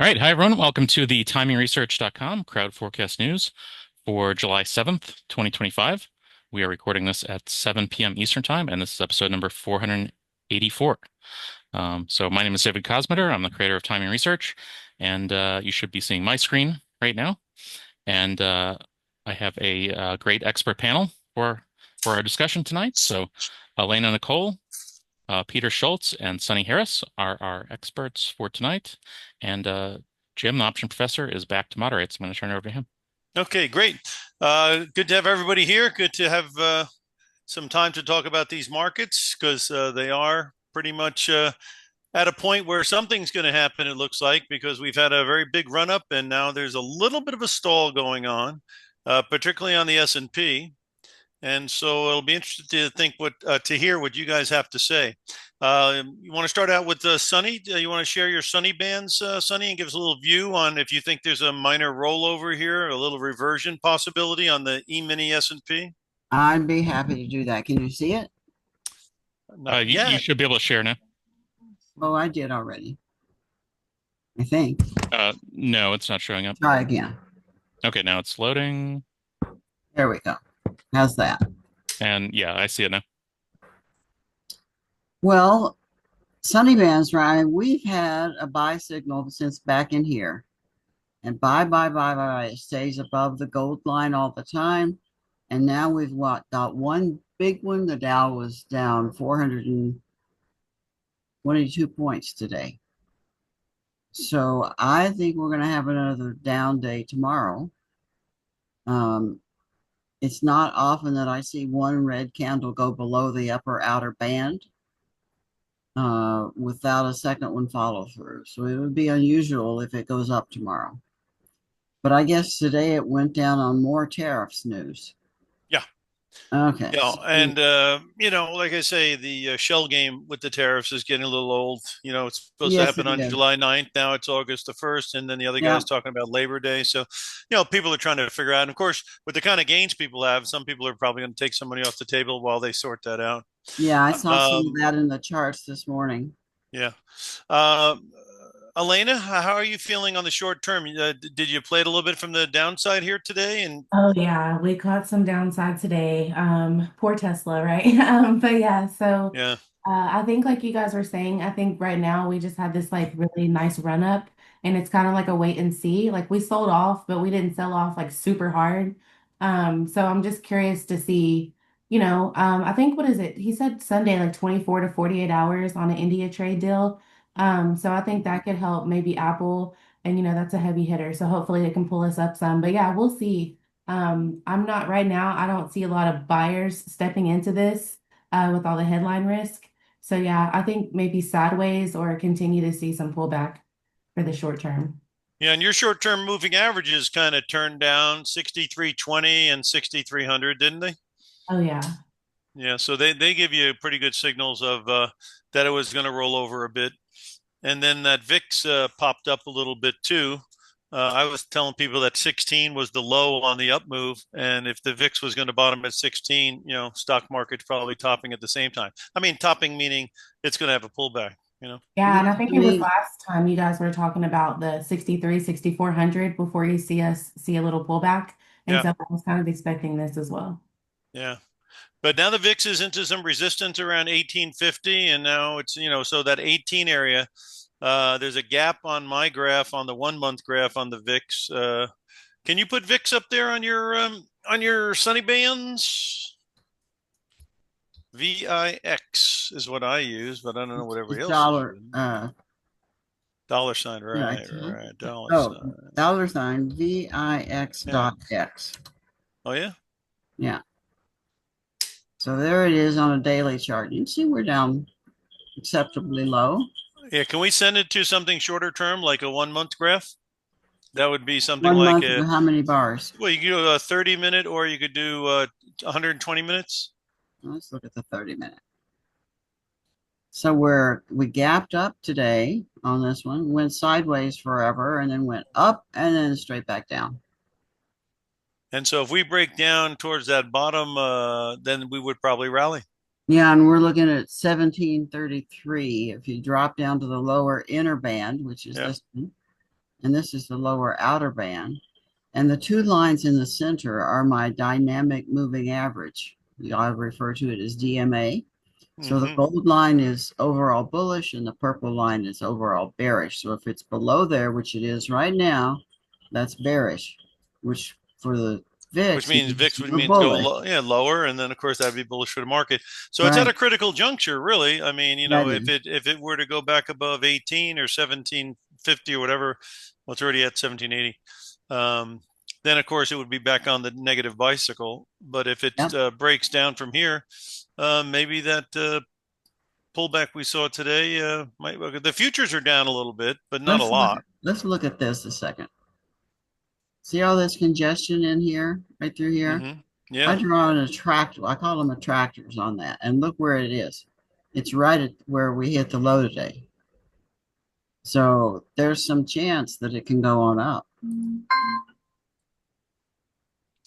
All right. Hi, everyone. Welcome to the TimingResearch.com crowd forecast news for July 7th, 2025. We are recording this at 7 p.m. Eastern Time, and this is episode number 484. So my name is David Kosmeter. I'm the creator of Timing Research, and you should be seeing my screen right now. And I have a great expert panel for our discussion tonight. So Alaina Nicole, Peter Schultz, and Sunny Harris are our experts for tonight. And Jim, the option professor, is back to moderate, so I'm going to turn it over to him. Okay, great. Good to have everybody here. Good to have some time to talk about these markets because they are pretty much at a point where something's going to happen, it looks like, because we've had a very big run up and now there's a little bit of a stall going on, particularly on the S&P. And so it'll be interesting to hear what you guys have to say. You want to start out with Sunny? You want to share your Sunny bands, Sunny, and give us a little view on if you think there's a minor rollover here, a little reversion possibility on the E-mini S&P? I'd be happy to do that. Can you see it? Not You yet. should be able to share now. Oh, I did already. I think. No, it's not showing up. Try again. Okay, now it's loading. There we go. How's that? And yeah, I see it now. Well, Sunny Bands, Ryan, we've had a buy signal since back in here. And buy. It stays above the gold line all the time. And now we've got one big one. The Dow was down 422 points today. So I think we're going to have another down day tomorrow. It's not often that I see one red candle go below the upper outer band without a second one follow through. So it would be unusual if it goes up tomorrow. But I guess today it went down on more tariffs news. Yeah. Okay. Yeah, So and like I say, the shell game with the tariffs is getting a little old. It's supposed to yes, happen it on is. July 9th. Now it's August the 1st, and then the other Yeah. guy's talking about Labor Day. So, people are trying to figure out. And of course, with the kind of gains people have, some people are probably going to take some money off the table while they sort that out. Yeah, I saw some of Um, that in the charts this morning. yeah. Uh, Alaina, how are you feeling on the short term? Did you play it a little bit from the downside here today? And Oh yeah, we caught some downside today. Poor Tesla, right? But yeah, so yeah, I think like you guys were saying, I think right now we just had this like really nice run up and it's kind of like a wait and see. Like we sold off, but we didn't sell off like super hard. So I'm just curious to see, I think what is it? He said Sunday, like 24 to 48 hours on an India trade deal. So I think that could help maybe Apple. And that's a heavy hitter. So hopefully it can pull us up some. But yeah, we'll see. I'm not right now. I don't see a lot of buyers stepping into this with all the headline risk. So yeah, I think maybe sideways or continue to see some pullback for the short term. yeah. And your short term moving averages kind of turned down 6320 and 6300, didn't they? Oh yeah. Yeah, so they give you pretty good signals of that it was going to roll over a bit, and then that VIX popped up a little bit too. I was telling people that 16 was the low on the up move, and if the VIX was going to bottom at 16, stock market's probably topping at the same time. I mean, topping meaning it's going to have a pullback. Yeah, and I Yeah, think I it was mean, last time you guys were talking about the 63, 6400 before you see us see a little pullback. And Yeah, so I was kind of expecting this as well. yeah. But now the VIX is into some resistance around 1850, and now it's so that 18 area. There's a gap on my graph on the 1 month graph on the VIX. Can you put VIX up there on your sunny bands? VIX is what I use, but I don't know what everybody it's else is dollar. using. Dollar sign, Yeah, I right, can't. right, dollar Oh, sign. $sign VIX Yeah. dot X. Oh yeah. Yeah. So there it is on a daily chart. You can see we're down acceptably low. Yeah. Can we send it to something shorter term, like a 1 month graph? That would be something One like month, how many bars? well, you could do a 30-minute, or you could do 120 minutes. Let's look at the 30-minute. So we gapped up today on this one, went sideways forever, and then went up and then straight back down. And so if we break down towards that bottom, then we would probably rally. Yeah, and we're looking at 1733. If you drop down to the lower inner band, which is Yeah. this one, and this is the lower outer band. And the two lines in the center are my dynamic moving average. I refer to it as DMA. So the Hmm. gold line is overall bullish and the purple line is overall bearish. So if it's below there, which it is right now, that's bearish, which for the Which VIX means means VIX would we're mean go bullish. lower, and then of course that'd be bullish for the market. So it's at a Right. critical juncture, really. I mean, That if is. it were to go back above 18 or 1750 or whatever, well, it's already at 1780. Um, then of course it would be back on the negative bicycle. But if it Yep. breaks down from here, maybe that pullback we saw today might. The futures are down a little bit, but not a lot. Let's look at this a second. See all this congestion in here, right through here? Hmm. Yeah. I draw an attractor. I call them attractors on that. And look where it is. It's right at where we hit the low today. So there's some chance that it can go on up.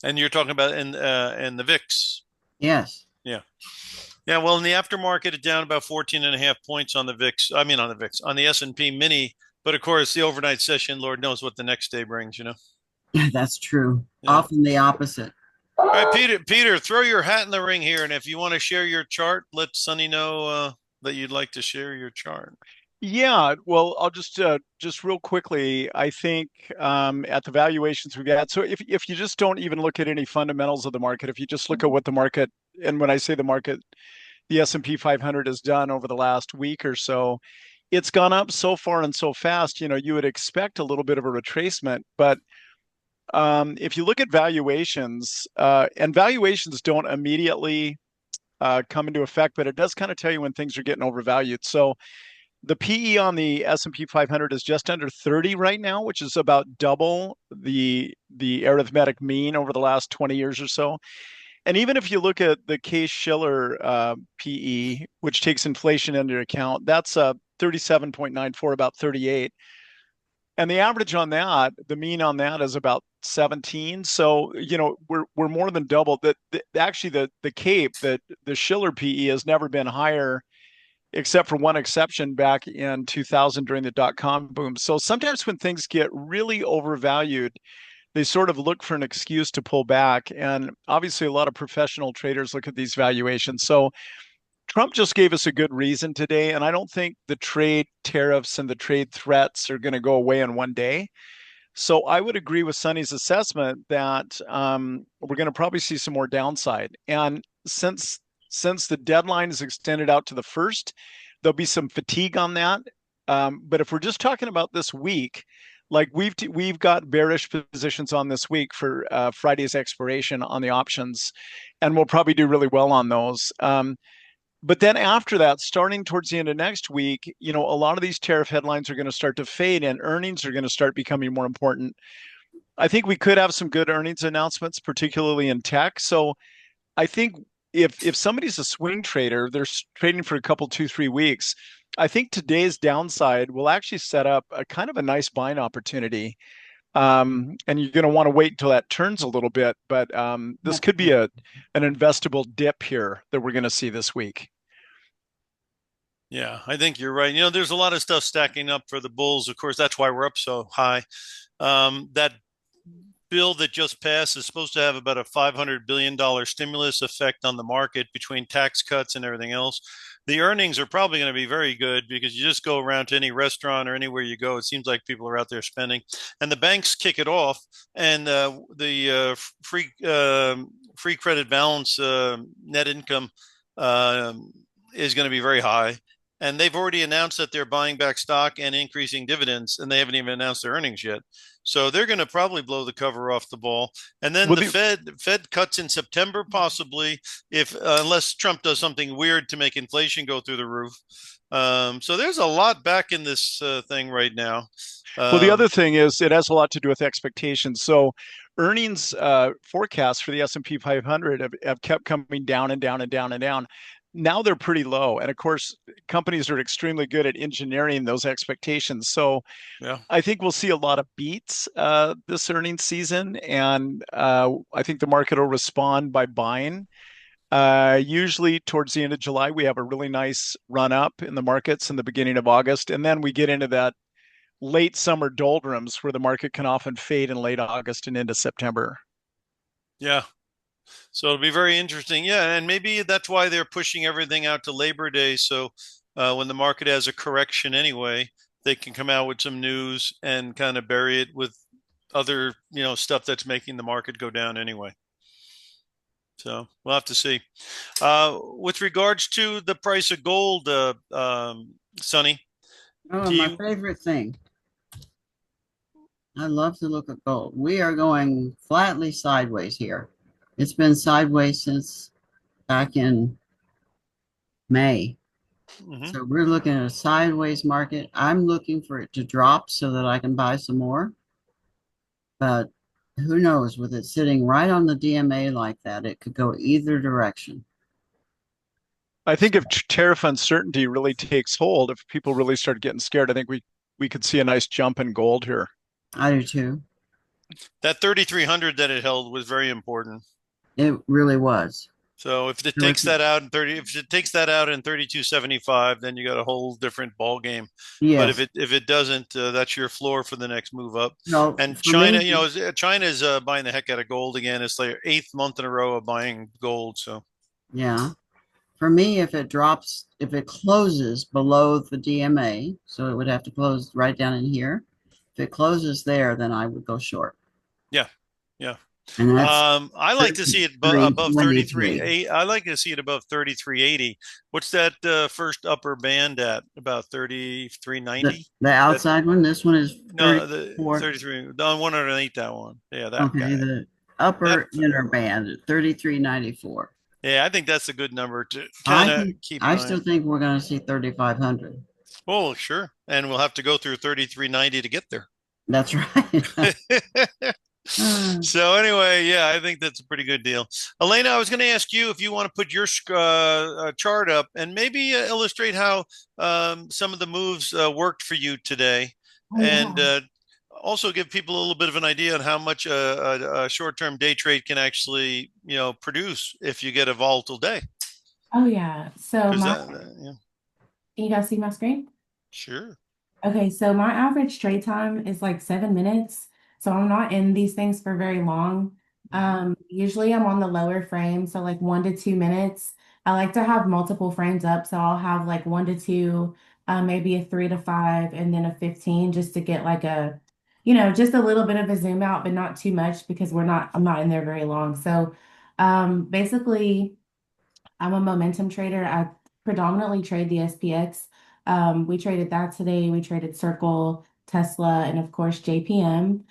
And you're talking about in the VIX. Yes. Yeah. Yeah, well, in the aftermarket, it's down about 14 and a half points on the VIX. I mean, on the VIX, on the S&P mini. But of course, the overnight session, Lord knows what the next day brings, you know? That's true. Yeah. Often the opposite. All right, Peter, throw your hat in the ring here. And if you want to share your chart, let Sunny know that you'd like to share your chart. Yeah, well, I'll just real quickly. I think at the valuations we've got. So if you just don't even look at any fundamentals of the market, if you just look at what the market, and when I say the market, the S&P 500 has done over the last week or so, it's gone up so far and so fast. You would expect a little bit of a retracement, but if you look at valuations, and valuations don't immediately come into effect, but it does kind of tell you when things are getting overvalued. So the PE on the S&P 500 is just under 30 right now, which is about double the arithmetic mean over the last 20 years or so. And even if you look at the Case-Shiller PE, which takes inflation into account, that's 37.94, about 38. And the average on that, the mean on that is about 17. So, we're more than double. Actually, the Cape, the Shiller PE has never been higher except for one exception back in 2000 during the dot-com boom. So sometimes when things get really overvalued, they sort of look for an excuse to pull back. And obviously, a lot of professional traders look at these valuations. So Trump just gave us a good reason today. And I don't think the trade tariffs and the trade threats are going to go away in one day. So I would agree with Sonny's assessment that we're going to probably see some more downside. And since the deadline is extended out to the first, there'll be some fatigue on that. But if we're just talking about this week, like we've got bearish positions on this week for Friday's expiration on the options, and we'll probably do really well on those. But then after that, starting towards the end of next week, a lot of these tariff headlines are going to start to fade and earnings are going to start becoming more important. I think we could have some good earnings announcements, particularly in tech. So I think if somebody's a swing trader, they're trading for a couple, 2, 3 weeks. I think today's downside will actually set up a kind of a nice buying opportunity. And you're going to want to wait until that turns a little bit. But this could be an investable dip here that we're going to see this week. Yeah, I think you're right. There's a lot of stuff stacking up for the bulls. Of course, that's why we're up so high. That bill that just passed is supposed to have about a $500 billion stimulus effect on the market between tax cuts and everything else. The earnings are probably going to be very good because you just go around to any restaurant or anywhere you go, it seems like people are out there spending. And the banks kick it off, and the free credit balance net income is going to be very high. And they've already announced that they're buying back stock and increasing dividends, and they haven't even announced their earnings yet. So they're going to probably blow the cover off the ball. And then Fed cuts in September, possibly, if unless Trump does something weird to make inflation go through the roof. So there's a lot back in this thing right now. Well, the other thing is it has a lot to do with expectations. So earnings forecasts for the S&P 500 have kept coming down and down and down and down. Now they're pretty low. And of course, companies are extremely good at engineering those expectations. So yeah, I think we'll see a lot of beats this earnings season. And I think the market will respond by buying. Usually towards the end of July, we have a really nice run up in the markets in the beginning of August. And then we get into that late summer doldrums where the market can often fade in late August and into September. Yeah. So it'll be very interesting. Yeah, and maybe that's why they're pushing everything out to Labor Day. So when the market has a correction anyway, they can come out with some news and kind of bury it with other, stuff that's making the market go down anyway. So we'll have to see. With regards to the price of gold, Sonny, Oh, do my you? favorite thing. I love to look at gold. We are going flatly sideways here. It's been sideways since back in May. Mhm. So we're looking at a sideways market. I'm looking for it to drop so that I can buy some more. But who knows, with it sitting right on the DMA like that, it could go either direction. I think if tariff uncertainty really takes hold, if people really start getting scared, I think we could see a nice jump in gold here. I do too. That 3,300 that it held was very important. It really was. So if it So takes that out in 30, if it takes that out in 32.75, then you got a whole different ball game. But if yes. it doesn't, that's your floor for the next move up. So And for me, China, China is buying the heck out of gold again. It's their eighth month in a row of buying gold. So yeah. For me, if it drops, if it closes below the DMA, so it would have to close right down in here. If it closes there, then I would go short. yeah, yeah. And that's I like to see it above 33.23. 33. I like to see it above 33.80. What's that first upper band at? About The 33.90? the That outside one, this one is no, the 34. 33. The one underneath that one. Yeah, that Okay, guy. the That upper inner band at 33.94. yeah, I think that's a good number to kind I of think keep an I eye still on. think we're going to see 3,500. Oh, sure. And we'll have to go through 33.90 to get there. That's right. So anyway, yeah, I think that's a pretty good deal. Alaina, I was going to ask you if you want to put your chart up and maybe illustrate how some of the moves worked for you today, Oh and yeah. also give people a little bit of an idea on how much a short-term day trade can actually, produce if you get a volatile day. Oh yeah. So Because can you guys see my screen? sure, Okay, so my average trade time is like 7 minutes. So I'm not in these things for very long. Usually I'm on the lower frame, so like 1 to 2 minutes. I like to have multiple frames up, so I'll have like 1 to 2, maybe a 3 to 5, and then a 15 just to get like just a little bit of a zoom out, but not too much because I'm not in there very long. So basically I'm a momentum trader. I predominantly trade the SPX. We traded that today. We traded Circle, Tesla, and of course JPM.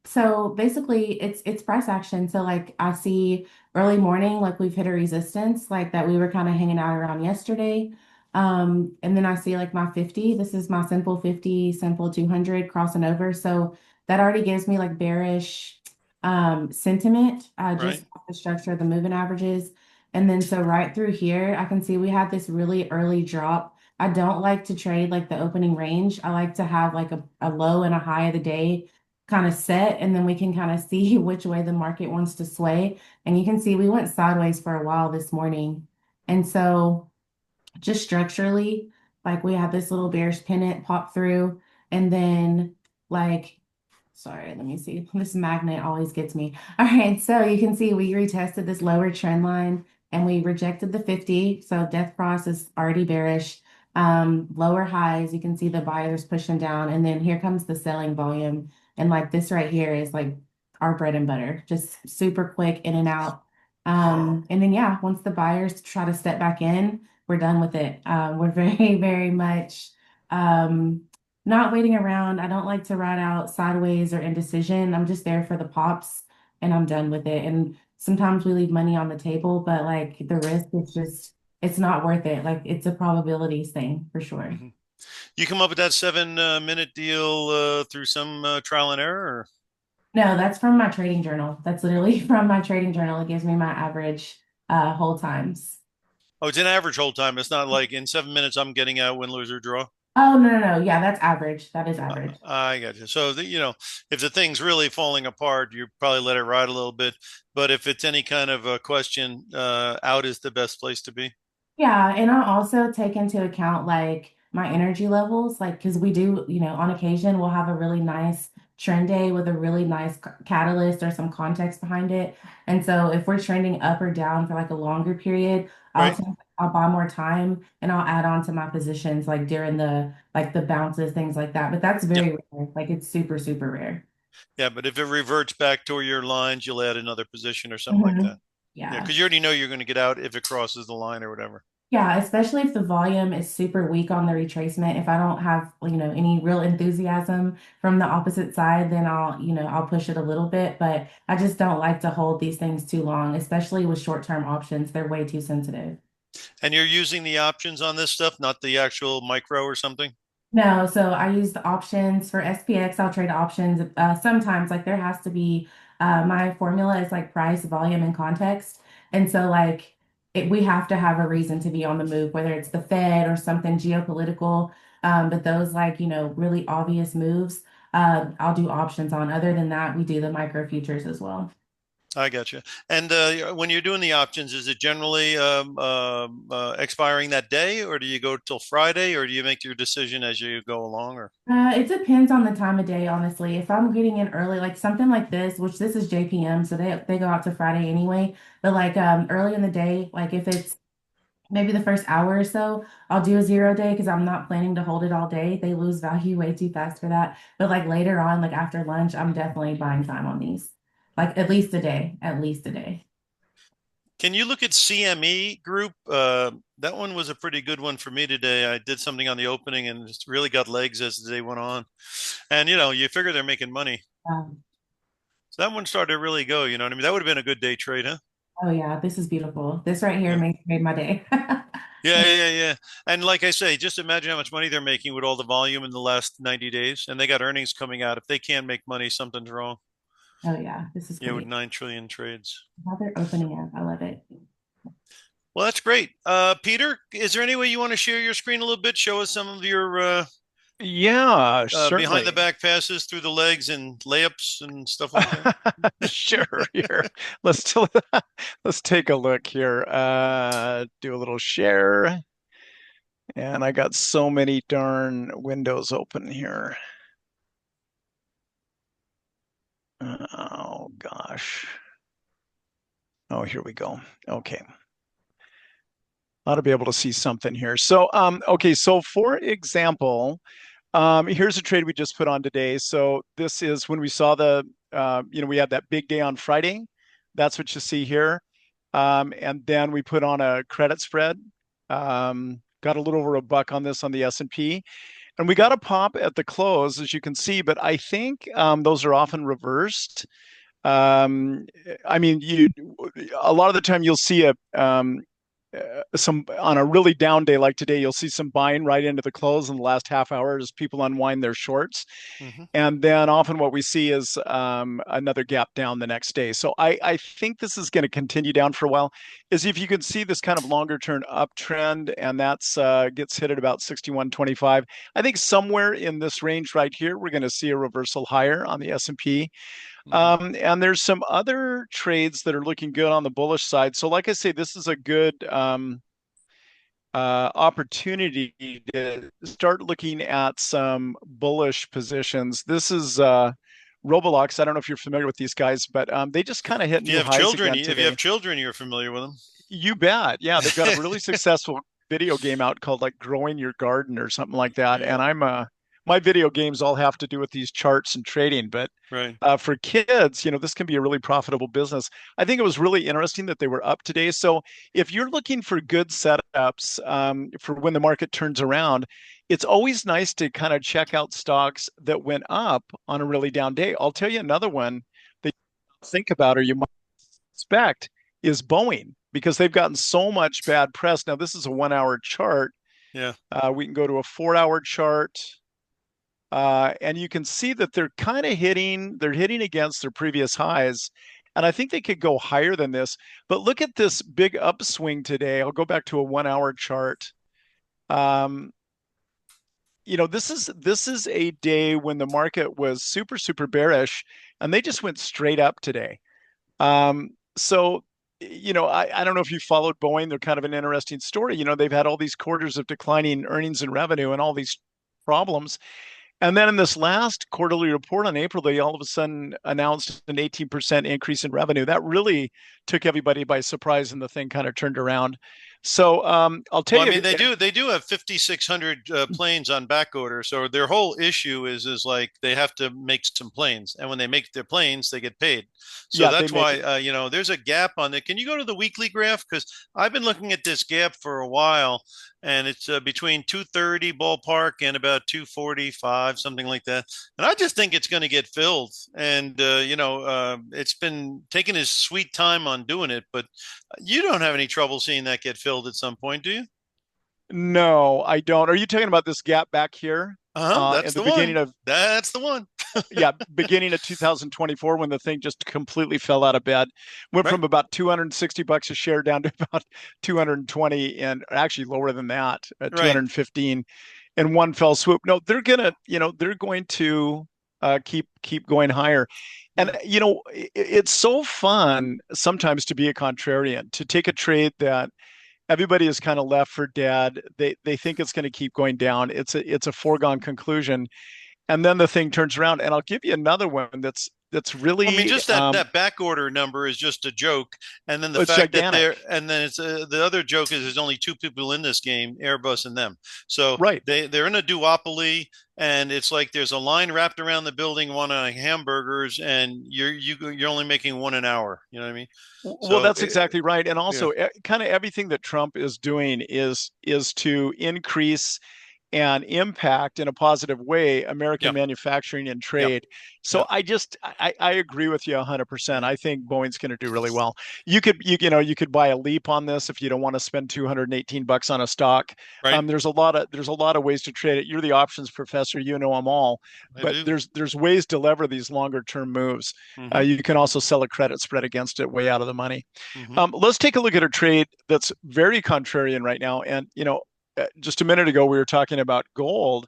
So basically it's price action. So like I see early morning, like we've hit a resistance, like that we were kind of hanging out around yesterday. And then I see like my 50. This is my simple 50, simple 200 crossing over. So that already gives me like bearish sentiment, just right, off the structure of the moving averages. And then so right through here, I can see we had this really early drop. I don't like to trade like the opening range. I like to have like a low and a high of the day kind of set, and then we can kind of see which way the market wants to sway. And you can see we went sideways for a while this morning. And so just structurally, like we had this little bearish pennant pop through, and then like sorry, let me see. This magnet always gets me. All right, so you can see we retested this lower trend line and we rejected the 50. So death cross is already bearish. Lower highs, you can see the buyers pushing down, and then here comes the selling volume. And like this right here is like our bread and butter, just super quick in and out. And then yeah, once the buyers try to step back in, we're done with it. We're very, very much not waiting around. I don't like to ride out sideways or indecision. I'm just there for the pops and I'm done with it. And sometimes we leave money on the table, but like the risk is just, it's not worth it. Like it's a probabilities thing for sure. hmm you come up with that 7 minute deal through some trial and error. Or? No, that's from my trading journal. That's literally from my trading journal. It gives me my average hold times. Oh, it's an average hold time. It's not like in 7 minutes I'm getting out win, lose, or draw. Oh, no, no, no. Yeah, that's average. That is average. I got you. So if the thing's really falling apart, you probably let it ride a little bit. But if it's any kind of a question, out is the best place to be. Yeah, and I also take into account like my energy levels. Like, because we do, on occasion, we'll have a really nice trend day with a really nice catalyst or some context behind it. And so if we're trending up or down for like a longer period, Right. I'll buy more time and I'll add on to my positions like during the bounces, things like that. But that's Yep. very rare. Like it's super, super rare. Yeah, but if it reverts back to your lines, you'll add another position or something like Mhm. that. Yeah, Yeah. because you already know you're going to get out if it crosses the line or whatever. Yeah, especially if the volume is super weak on the retracement. If I don't have, any real enthusiasm from the opposite side, then I'll push it a little bit. But I just don't like to hold these things too long, especially with short-term options. They're way too sensitive. And you're using the options on this stuff, not the actual micro or something? No, so I use the options for SPX. I'll trade options. Sometimes, like there has to be my formula is like price, volume, and context. And so, like we have to have a reason to be on the move, whether it's the Fed or something geopolitical. But those like really obvious moves, I'll do options on. Other than that, we do the micro futures as well. I got you. And when you're doing the options, is it generally expiring that day, or do you go till Friday, or do you make your decision as you go along? Or It depends on the time of day, honestly. If I'm getting in early, like something like this, which this is JPM, so they go out to Friday anyway. But like early in the day, like if it's maybe the first hour or so, I'll do a 0 day because I'm not planning to hold it all day. They lose value way too fast for that. But like later on, like after lunch, I'm definitely buying time on these. Like at least a day, at least a day. can you look at CME Group? That one was a pretty good one for me today. I did something on the opening and just really got legs as the day went on. And you figure they're making money. Um, So that one started to really go. You know what I mean? That would have been a good day trade, huh? oh yeah, this is beautiful. This right here Yeah. made my day. Yeah, yeah, yeah. And like I say, just imagine how much money they're making with all the volume in the last 90 days. And they got earnings coming out. If they can't make money, something's wrong. Oh yeah, this is Yeah, with great. 9 trillion trades. How they're opening up. I love it. Well, that's great. Peter, is there any way you want to share your screen a little bit? Show us some of your Yeah, behind the certainly. back passes through the legs and layups and stuff like that. Sure. Here, let's let's take a look here. Do a little share, and I got so many darn windows open here. Oh gosh. Oh, here we go. Okay. Ought to be able to see something here. So, okay. So, for example, here's a trade we just put on today. So this is when we saw we had that big day on Friday. That's what you see here. And then we put on a credit spread. Got a little over $1 on this on the S&P. And we got a pop at the close, as you can see, but I think those are often reversed. Um, I mean, a lot of the time you'll see some on a really down day like today, you'll see some buying right into the close in the last half hour as people unwind their shorts. Hmm. And then often what we see is another gap down the next day. So I think this is going to continue down for a while. Is if you can see this kind of longer term uptrend, and that's gets hit at about 61.25. I think somewhere in this range right here, we're going to see a reversal higher on the S&P. Hmm. And there's some other trades that are looking good on the bullish side. So, like I say, this is a good opportunity to start looking at some bullish positions. This is Roblox. I don't know if you're familiar with these guys, but they just kind of hit If you new have highs children, again if you have today. children, you're familiar with them. You bet. Yeah, they've got a really successful video game out called like Growing Your Garden or something like that. Yeah, And my video games all have to do with these charts and trading, but right. for kids, this can be a really profitable business. I think it was really interesting that they were up today. So if you're looking for good setups for when the market turns around, it's always nice to kind of check out stocks that went up on a really down day. I'll tell you another one that you think about or you might expect is Boeing because they've gotten so much bad press. Now, this is a 1 hour chart. Yeah. We can go to a 4 hour chart. And you can see that they're hitting against their previous highs. And I think they could go higher than this. But look at this big upswing today. I'll go back to a 1 hour chart. Um, this is a day when the market was super, super bearish, and they just went straight up today. So I don't know if you followed Boeing. They're kind of an interesting story. They've had all these quarters of declining earnings and revenue and all these problems. And then in this last quarterly report on April, they all of a sudden announced an 18% increase in revenue. That really took everybody by surprise, and the thing kind of turned around. So I'll tell Well, I you, mean, they do have 5,600 planes on back order. So their whole issue is like they have to make some planes, and when they make their planes, they get paid. So yeah, they that's make why it. there's a gap on it. Can you go to the weekly graph? Because I've been looking at this gap for a while, and it's between 230 ballpark and about 245, something like that. And I just think it's going to get filled. And it's been taking his sweet time on doing it, but you don't have any trouble seeing that get filled at some point, do you? No, I don't. Are you talking about this gap back here Uh-huh. That's at the the beginning one. of That's the one. yeah, beginning of 2024 when the thing just completely fell out of bed. Went Right. from about $260 a share down to about 220 and actually lower than that, Right. 215 in one fell swoop. No, they're going to keep going higher. And Yeah. it's so fun sometimes to be a contrarian, to take a trade that everybody is kind of left for dead. They think it's going to keep going down. It's a foregone conclusion, and then the thing turns around. And I'll give you another one that's I mean, really just that back order number is just a joke, and then the it's fact that gigantic. and then it's the other joke is there's only two people in this game, Airbus and them. So Right. they're in a duopoly, and it's like there's a line wrapped around the building wanting hamburgers, and you're only making one an hour. You know what I mean? Well, So that's exactly right. And yeah, also, kind of everything that Trump is doing is to increase and impact in a positive way American yeah, manufacturing and yeah, trade. So yeah, I agree with you 100%. yeah. I think Boeing's going to do really well. You could buy a leap on this if you don't want to spend $218 on a stock. Right. There's a lot of ways to trade it. You're the options professor, you know them all, I but do. there's ways to lever these longer term moves. Mm-hmm. You can also sell a credit spread against it way out of the money. Mm-hmm. Let's take a look at a trade that's very contrarian right now. And just a minute ago, we were talking about gold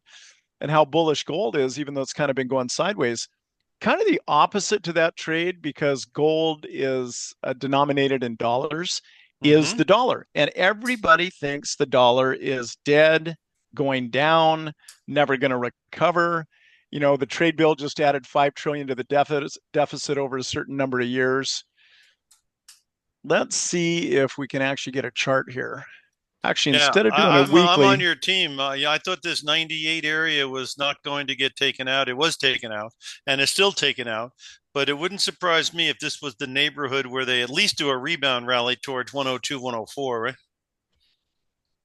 and how bullish gold is, even though it's kind of been going sideways. Kind of the opposite to that trade, because gold is denominated in dollars, is Mm-hmm. the dollar. And everybody thinks the dollar is dead, going down, never going to recover. The trade bill just added 5 trillion to the deficit over a certain number of years. Let's see if we can actually get a chart here. Actually, Yeah, instead of doing a I'm on weekly, your team. Yeah, I thought this 98 area was not going to get taken out. It was taken out, and it's still taken out. But it wouldn't surprise me if this was the neighborhood where they at least do a rebound rally towards 102, 104, right?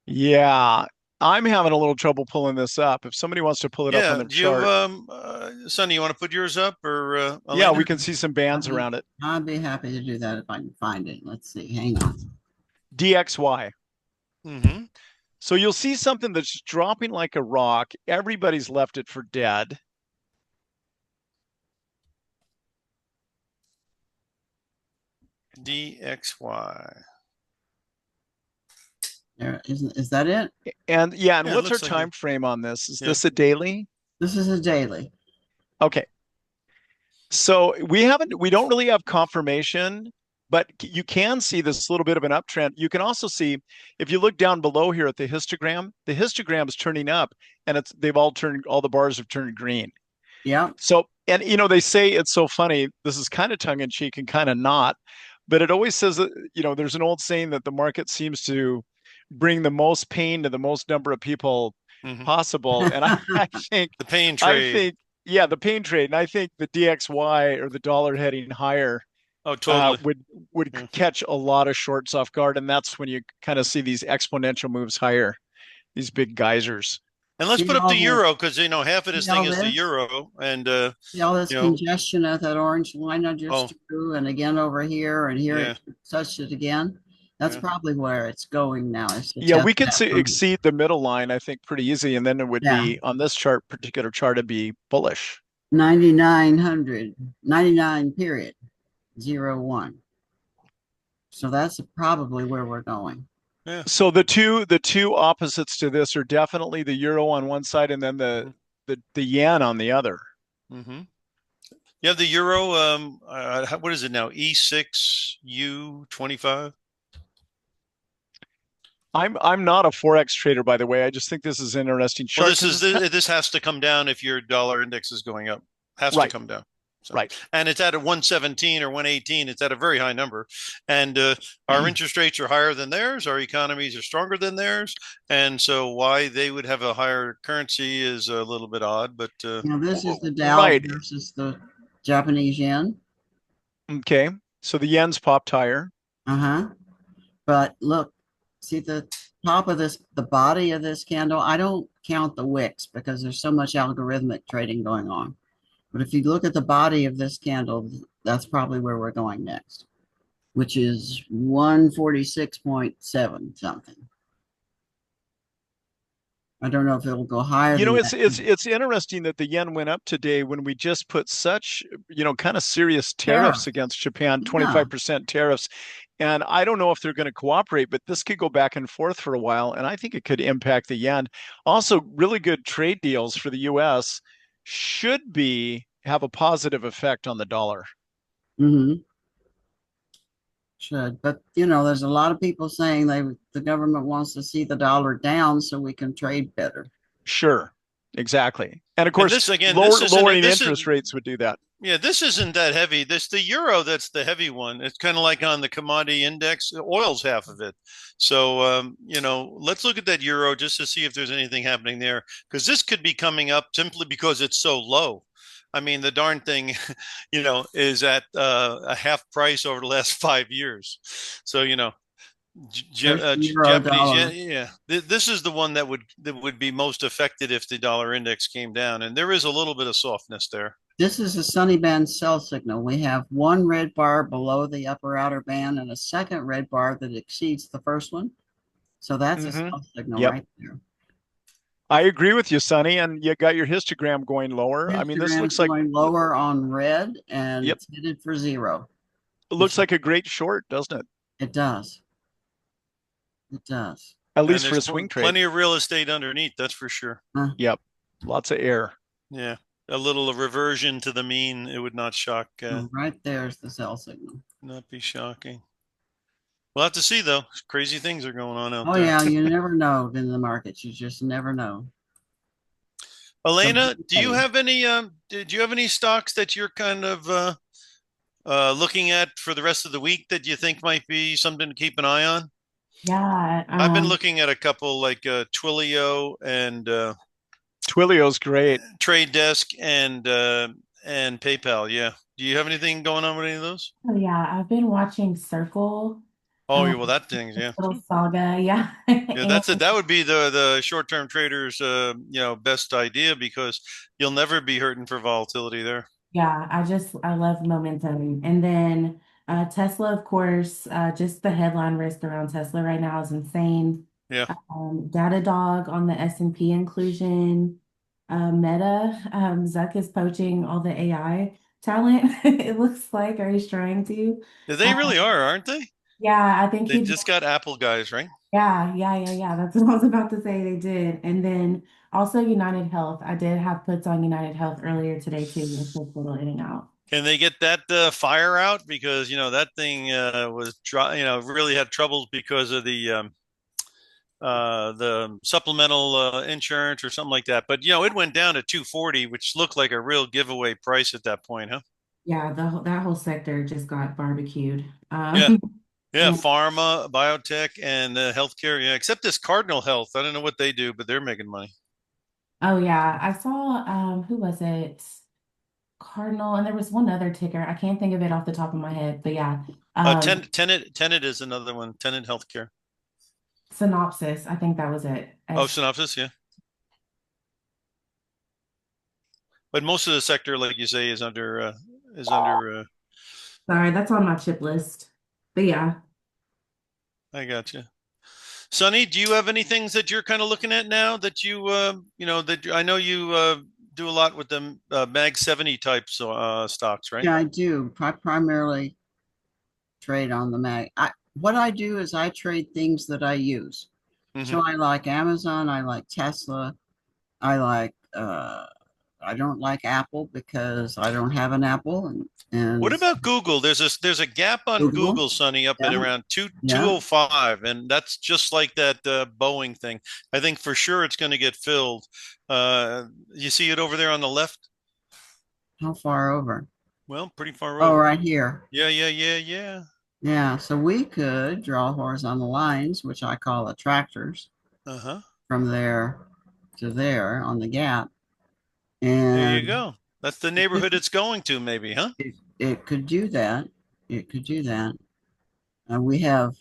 yeah, I'm having a little trouble pulling this up. If somebody wants to pull it up on Yeah. their Do you, chart, Sonny, you want to put yours up or yeah, Alaina? we can see some I'd bands be, around it. I'd be happy to do that if I can find it. Let's see. Hang on. DXY. Mm-hmm. So you'll see something that's dropping like a rock. Everybody's left it for dead. DXY. Is that it? And yeah, and Yeah, it what's our looks like time it. frame on this? Is Yeah. this a daily? This is a daily. Okay. So we don't really have confirmation, but you can see this little bit of an uptrend. You can also see, if you look down below here at the histogram is turning up, and all the bars have turned green. Yeah. So, and they say it's so funny. This is kind of tongue in cheek and kind of not, but it always says that, there's an old saying that the market seems to bring the most pain to the most number of people Mm-hmm. possible. And I think, The pain I trade. think, yeah, the pain trade. And I think the DXY, or the dollar heading higher, Oh, totally. would Yeah. catch a lot of shorts off guard. And that's when you kind of see these exponential moves higher, these big geysers. And let's See put up the all this, euro because half of this see thing all is the this? euro, and See all this you know, congestion at that orange line I oh just drew, and again over here, and here yeah, it touched it again. That's yeah. probably where it's going now. It's to Yeah, test we could that see line. exceed the middle line, I think, pretty easy. And then it would Yeah. be on this particular chart, it'd be bullish. 9,900, 99 period, 01. So that's probably where we're going. Yeah. So the two opposites to this are definitely the euro on one side, and then the yen on the other. Mm-hmm. You have the euro. What is it now? E6U25. I'm not a forex trader, by the way. I just think this is an interesting Well, chart because this has to come down if your dollar index is going up. Has to right, come down. So, right. and it's at a 117 or 118. It's at a very high number. And our interest rates are higher than theirs. Our economies are stronger than theirs. And so why they would have a higher currency is a little bit odd. But Now, this is the Dow Right. versus the Japanese yen. Okay. So the yen's popped higher. Uh-huh. But look, see the top of this, the body of this candle. I don't count the wicks because there's so much algorithmic trading going on. But if you look at the body of this candle, that's probably where we're going next, which is 146.7 something. I don't know if it'll go higher You know, than it's that. it's interesting that the yen went up today when we just put such, kind of serious tariffs against Japan, Yeah. 25% tariffs. And I don't know if they're going to cooperate, but this could go back and forth for a while, and I think it could impact the yen. Also, really good trade deals for the US should be have a positive effect on the dollar. Mm-hmm. Should. But there's a lot of people saying the government wants to see the dollar down so we can trade better. Sure, exactly. And of and course, this again, lowering interest rates would do that. Yeah, this isn't that heavy. The euro that's the heavy one. It's kind of like on the commodity index. Oil's half of it. So let's look at that euro just to see if there's anything happening there, because this could be coming up simply because it's so low. I mean, the darn thing, is at a half price over the last 5 years. So Euro Japanese, dollar. yeah. This is the one that would be most affected if the dollar index came down, and there is a little bit of softness there. This is a sunny band sell signal. We have one red bar below the upper outer band and a second red bar that exceeds the first one. So that's a sell signal Yep. right there. I agree with you, Sonny, and you got your histogram going lower. I mean, this looks like going lower on red, and Yep. it's headed for zero. It looks like a great short, doesn't it? It does. It does. At least for a swing trade. Plenty of real estate underneath, that's for sure. Yep. Lots of air. Yeah. A little reversion to the mean, it would not shock. Right there's the sell signal. Not be shocking. We'll have to see, though. Crazy things are going on out there. Oh, yeah. You never know in the markets. You just never know. Alaina, do you have any stocks that you're kind of looking at for the rest of the week that you think might be something to keep an eye on? Yeah. I've been looking at a couple like Twilio and Twilio's great. Trade Desk and PayPal. Yeah. Do you have anything going on with any of those? Oh, yeah. I've been watching Circle. Oh, well, that thing, yeah. Little saga, yeah. Yeah, that's it. That would be the short-term traders, best idea, because you'll never be hurting for volatility there. Yeah, I love momentum. And then Tesla, of course, just the headline risk around Tesla right now is insane. Yeah. Datadog on the S&P inclusion. Meta, Zuck is poaching all the AI talent. It looks like, or he's trying to. They really are, aren't they? Yeah, I think They just got Apple guys, right? Yeah. That's what I was about to say. They did. And then also United Health. I did have puts on United Health earlier today too. It's just a little in and out. Can they get that fire out? Because, that thing was, really had troubles because of the supplemental insurance or something like that. But, it went down to 240, which looked like a real giveaway price at that point, huh? Yeah, that whole sector just got barbecued. Yeah. Yeah, pharma, biotech, and healthcare. Yeah, except this Cardinal Health. I don't know what they do, but they're making money. Oh yeah, I saw who was it? Cardinal, and there was one other ticker. I can't think of it off the top of my head, but yeah. Tenet is another one. Tenet Healthcare. Synopsis, I think that was it. Synopsis, yeah. But most of the sector, like you say, is under. Sorry, that's on my chip list. But yeah. I got you. Sonny, do you have any things that you're kind of looking at now that you, that I know you do a lot with the Mag 70 types stocks, right? Yeah, I do. I primarily trade on the Mag. What I do is I trade things that I use. So I like Amazon, I like Tesla, I like I don't like Apple because I don't have an Apple, What and about Google? There's a gap on Google. Google, Sonny, up at Yeah, around yeah. 205, and that's just like that Boeing thing. I think for sure it's going to get filled. You see it over there on the left? How far over? Well, pretty far Oh, over. right here. Yeah, yeah, yeah, yeah. Yeah, so we could draw horizontal lines, which I call attractors, Uh-huh. from there to there on the gap. There you And go. That's the neighborhood it's going to, maybe, huh? it could do that. It could do that. We have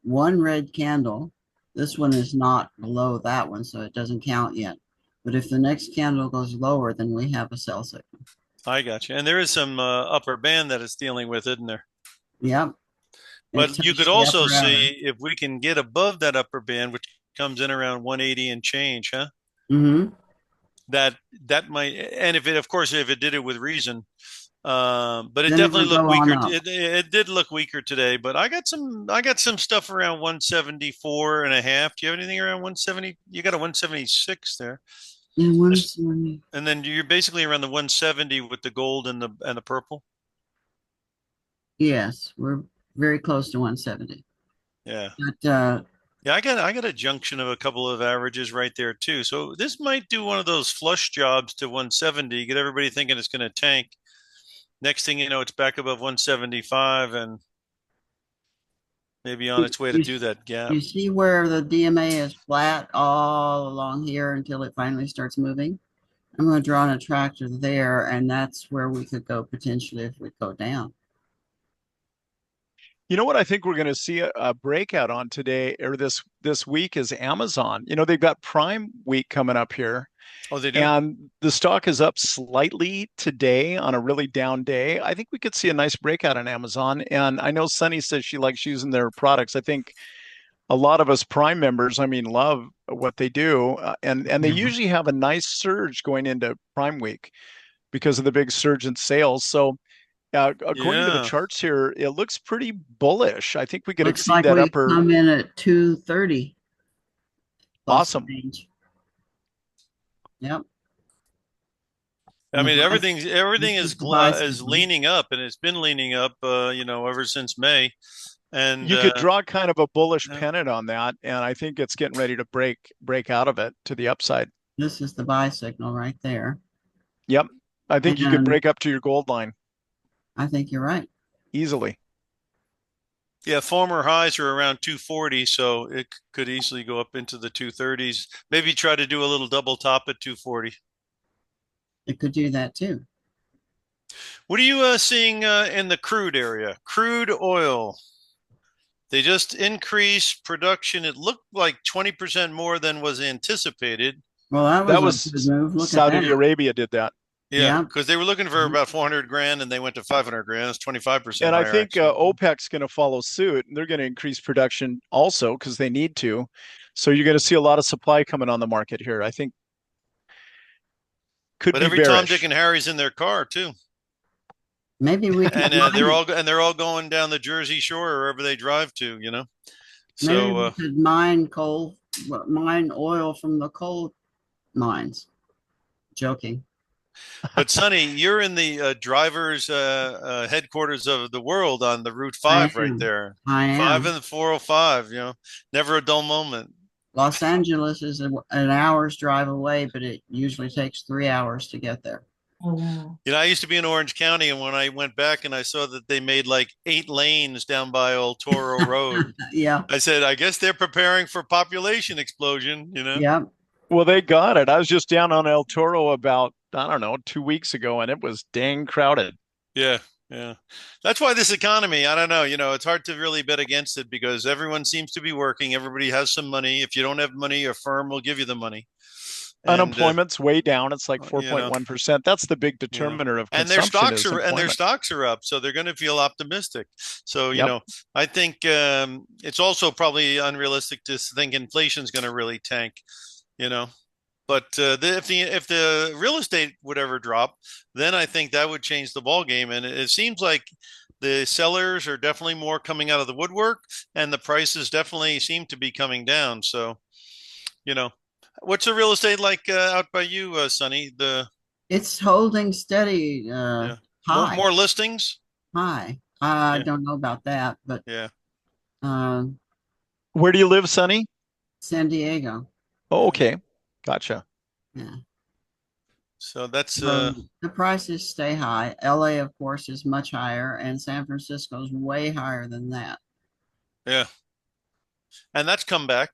one red candle. This one is not below that one, so it doesn't count yet. But if the next candle goes lower, then we have a sell signal. I got you. And there is some upper band that it's dealing with, isn't there? Yep, it But you could touched the also upper outer. see if we can get above that upper band, which comes in around 180 and change, huh? Mm-hmm. That might, and if it, of course, if it did it with reason, but it Then it definitely would looked go on weaker. up. It did look weaker today, but I got some stuff around 174 and a half. Do you have anything around 170? You got a 176 there. Yeah, Just, and then you're basically around the 170 with the gold and the purple. yes, we're very close to 170. Yeah. But Yeah, I got a junction of a couple of averages right there too. So this might do one of those flush jobs to 170, get everybody thinking it's going to tank. Next thing you know, it's back above 175 and maybe on its way to you, do that gap. you see where the DMA is flat all along here until it finally starts moving? I'm going to draw an attractor there, and that's where we could go potentially if we go down. You know what I think we're going to see a breakout on today or this week is Amazon. You know, they've got Prime Week coming up here, Oh, they do? and the stock is up slightly today on a really down day. I think we could see a nice breakout on Amazon. And I know Sunny says she likes using their products. I think a lot of us Prime members, I mean, love what they do, and they Yeah. usually have a nice surge going into Prime Week because of the big surge in sales. So according to the Yeah. charts here, it looks pretty bullish. I think we could Looks exceed like that we upper. come in at 230 plus Awesome. range. Yep. I And mean, everything this is the buy is signal. leaning up, and it's been leaning up, ever since May. And You could draw kind of a bullish yeah. pennant on that, and I think it's getting ready to break out of it to the upside. This is the buy signal right there. Yep. I think you could And break up to your gold line I think you're right. easily. Yeah, former highs are around 240, so it could easily go up into the 230s. Maybe try to do a little double top at 240. It could do that too. What are you seeing in the crude area? Crude oil. They just increased production. It looked like 20% more than was anticipated. Well, that That was a good was move. Look at Saudi that. Arabia did that. Yeah, Yeah. because they were looking for about 400 grand and they went to 500 grand. That's 25% And I higher, think actually. OPEC's going to follow suit. They're going to increase production also because they need to. So you're going to see a lot of supply coming on the market here. I think could But be every Tom, Dick, bearish. and Harry's in their car too, Maybe we could and mine it. they're all going down the Jersey Shore or wherever they drive to. Maybe So we could mine mine oil from the coal mines. Joking. But Sonny, you're in the drivers headquarters of the world on the Route I 5 right am. there. I 5 am. and 405, never a dull moment. Los Angeles is an hour's drive away, but it usually takes 3 hours to get there. Oh, wow. I used to be in Orange County, and when I went back and I saw that they made like 8 lanes down by Old Toro Road, Yeah. I said, I guess they're preparing for population explosion. Yep. Well, they got it. I was just down on El Toro about, I don't know, 2 weeks ago, and it was dang crowded. Yeah, yeah. That's why this economy, I don't know, it's hard to really bet against it because everyone seems to be working. Everybody has some money. If you don't have money, a firm will give you the money. And Unemployment's way down. It's like you know, 4.1%. That's the big determiner of and their consumption stocks is and their employment. stocks are up, so they're going to feel optimistic. So, Yep. I think it's also probably unrealistic to think inflation's going to really tank, But if the real estate would ever drop, then I think that would change the ball game. And it seems like the sellers are definitely more coming out of the woodwork, and the prices definitely seem to be coming down. So, what's the real estate like out by you, Sonny? It's holding steady, Yeah. high, More listings. high. I Yeah. don't know about that, but Yeah. uh, Where do you live, Sonny? San Diego. Oh, Yeah. okay. Gotcha. Yeah. So that's The prices stay high. LA, of course, is much higher, and San Francisco is way higher than that. yeah. And that's come back.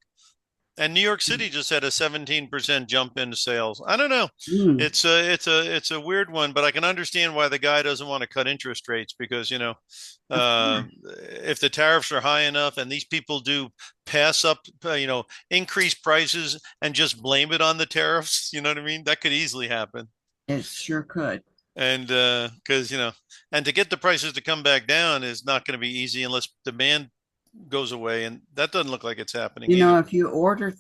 And New York City just had a 17% jump in sales. I don't know. Mm, It's a weird one, but I can understand why the guy doesn't want to cut interest rates because, of uh, course. if the tariffs are high enough and these people do pass up, increase prices and just blame it on the tariffs, you know what I mean? That could easily happen. It sure could. And because, and to get the prices to come back down is not going to be easy unless demand goes away. And that doesn't look like it's happening You know, either. if you order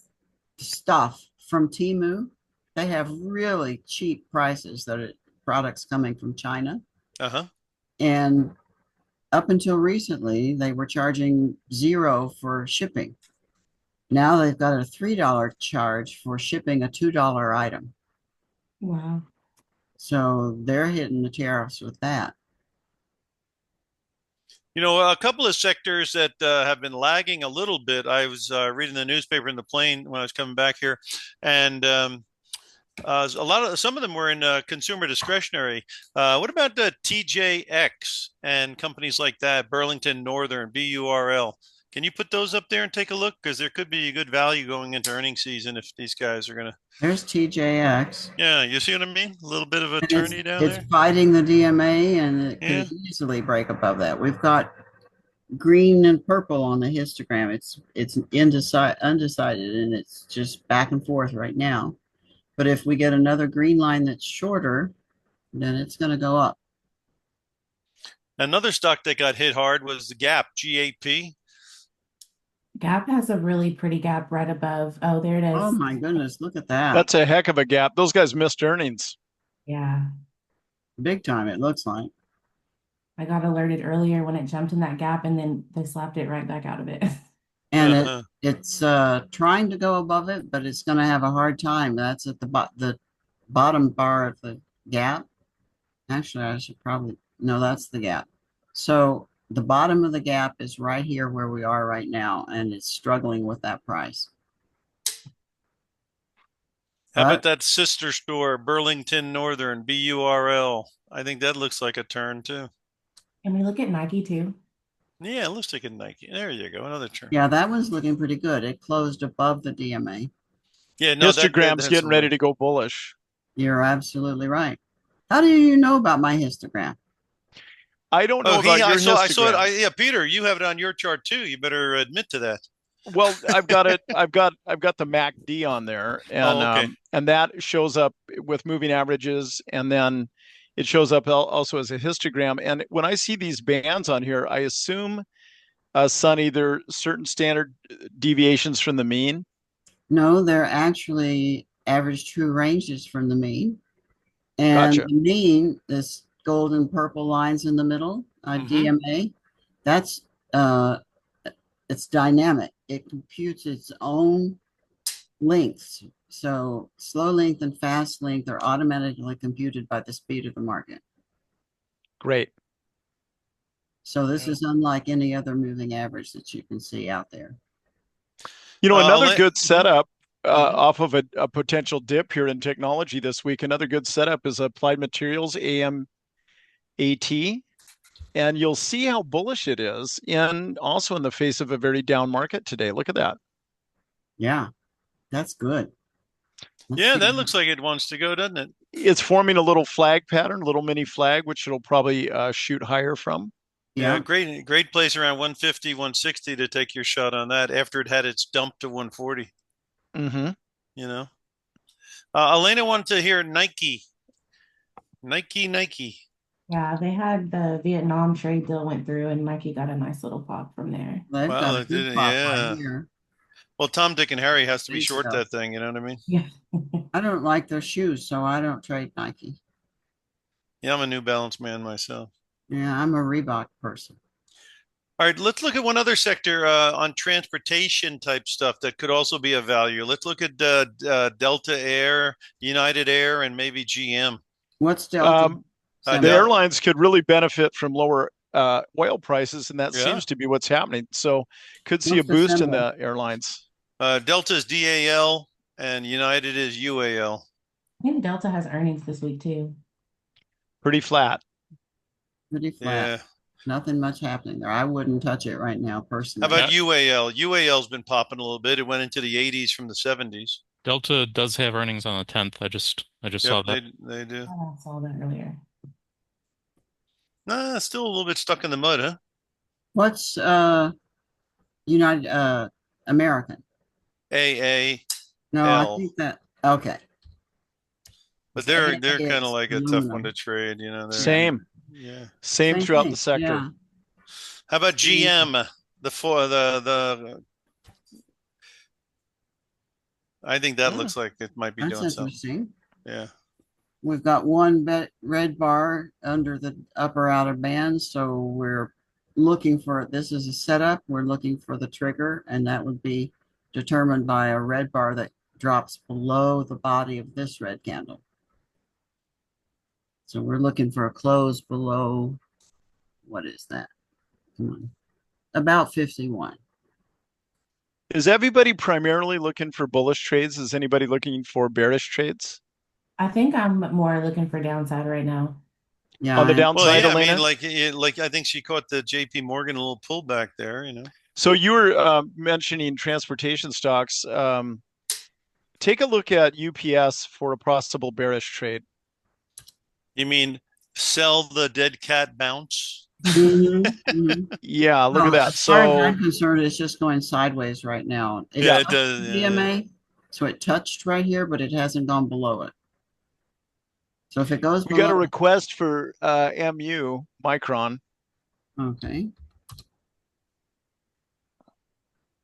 stuff from Temu, they have really cheap prices that are products coming from China. Uh-huh. And up until recently, they were charging zero for shipping. Now they've got a $3 charge for shipping a $2 item. Wow. So they're hitting the tariffs with that. A couple of sectors that have been lagging a little bit. I was reading the newspaper in the plane when I was coming back here, and some of them were in consumer discretionary. What about the TJX and companies like that, Burlington Northern, BURL? Can you put those up there and take a look? Because there could be a good value going into earnings season if these guys are going to. There's TJX. Yeah, you see what I mean? A little bit of a And it's tourney down it's there. fighting the DMA and it could Yeah. easily break above that. We've got green and purple on the histogram. It's undecided and it's just back and forth right now. But if we get another green line that's shorter, then it's going to go up. Another stock that got hit hard was the Gap, GAP. Gap has a really pretty gap right above. Oh, there it Oh is. my goodness, look at that. That's a heck of a gap. Those guys missed earnings. Yeah. Big time, it looks like. I got alerted earlier when it jumped in that gap and then they slapped it right back out of it. And Uh-huh. it's trying to go above it, but it's going to have a hard time. That's at the bottom bar of the gap. Actually, I should probably no, that's the gap. So the bottom of the gap is right here where we are right now, and it's struggling with that price. How about But that sister store, Burlington Northern, BURL? I think that looks like a turn too. And we look at Nike too. Yeah, it looks like a Nike. There you go, another turn. yeah, that one's looking pretty good. It closed above the DMA. Yeah, no, Histogram's that's a getting ready leg. to go bullish. You're absolutely right. How do you know about my histogram? I don't know Oh, about I your saw it. histograms. Yeah, Peter, you have it on your chart too. You better admit to that. Well, I've got it. I've got the MACD on there, Oh, okay. and that shows up with moving averages, and then it shows up also as a histogram. And when I see these bands on here, I assume, Sonny, there are certain standard deviations from the mean. No, they're actually average true ranges from the mean. And Gotcha. the mean, this golden purple lines in the middle, Mm-hmm. DMA, that's it's dynamic. It computes its own lengths. So slow length and fast length are automatically computed by the speed of the market. Great. So this Yeah. is unlike any other moving average that you can see out there. Another good setup Mhm. off of a potential dip here in technology this week. Another good setup is Applied Materials, AMAT. And you'll see how bullish it is also in the face of a very down market today. Look at that. Yeah, that's good. Let's Yeah, see. that looks like it wants to go, doesn't it? It's forming a little flag pattern, a little mini flag, which it'll probably shoot higher from. Yeah, Yeah, great place around 150, 160 to take your shot on that after it had its dump to 140. Mm-hmm. You know, Alaina wanted to hear Nike. Nike. Yeah, they had the Vietnam trade deal went through and Nike got a nice little pop from there. they've got Well, a it good did. pop right Yeah. here. Well, Tom, Dick, and Harry has to be Think short so. that thing. You know what I mean? Yeah. I don't like their shoes, so I don't trade Nike. Yeah, I'm a New Balance man myself. Yeah, I'm a Reebok person. All right, let's look at one other sector on transportation type stuff that could also be of value. Let's look at Delta Air, United Air, and maybe GM. What's Delta? The Del- airlines could really benefit from lower oil prices, and that Yeah. seems to be what's happening. So could see a What's the boost in symbol? the airlines. Delta's DAL and United is UAL. I think Delta has earnings this week too. Pretty flat. Pretty flat. Yeah. Nothing much happening there. I wouldn't touch it right now, How personally. about UAL? UAL's been popping a little bit. It went into the 80s from the 70s. Delta does have earnings on the 10th. I just saw that. They do. Oh, I saw that earlier. Nah, still a little bit stuck in the mud, huh? What's United American? AA. No, I think that okay. But they're kind it's of like a tough one to trade, you know. Same. Yeah. Same throughout thing. the sector. Yeah. How about GM? I think that looks like it might be That's doing something. interesting. Yeah. We've got one red bar under the upper outer band, so we're looking for this is a setup. We're looking for the trigger, and that would be determined by a red bar that drops below the body of this red candle. So we're looking for a close below, what is that? Come on, about 51. Is everybody primarily looking for bullish trades? Is anybody looking for bearish trades? I think I'm more looking for downside right now. Yeah. On the downside, Well, yeah, Alaina? I mean, like I think she caught the JP Morgan a little pullback there, you know. So you were mentioning transportation stocks. Take a look at UPS for a possible bearish trade. You mean sell the dead cat bounce? Yeah, look at that. As far as So I'm concerned, it's just going sideways right now. It Yeah, it touched does, the DMA, so it touched right here, but it hasn't gone below it. So if it goes we got a below, request for MU Micron. okay.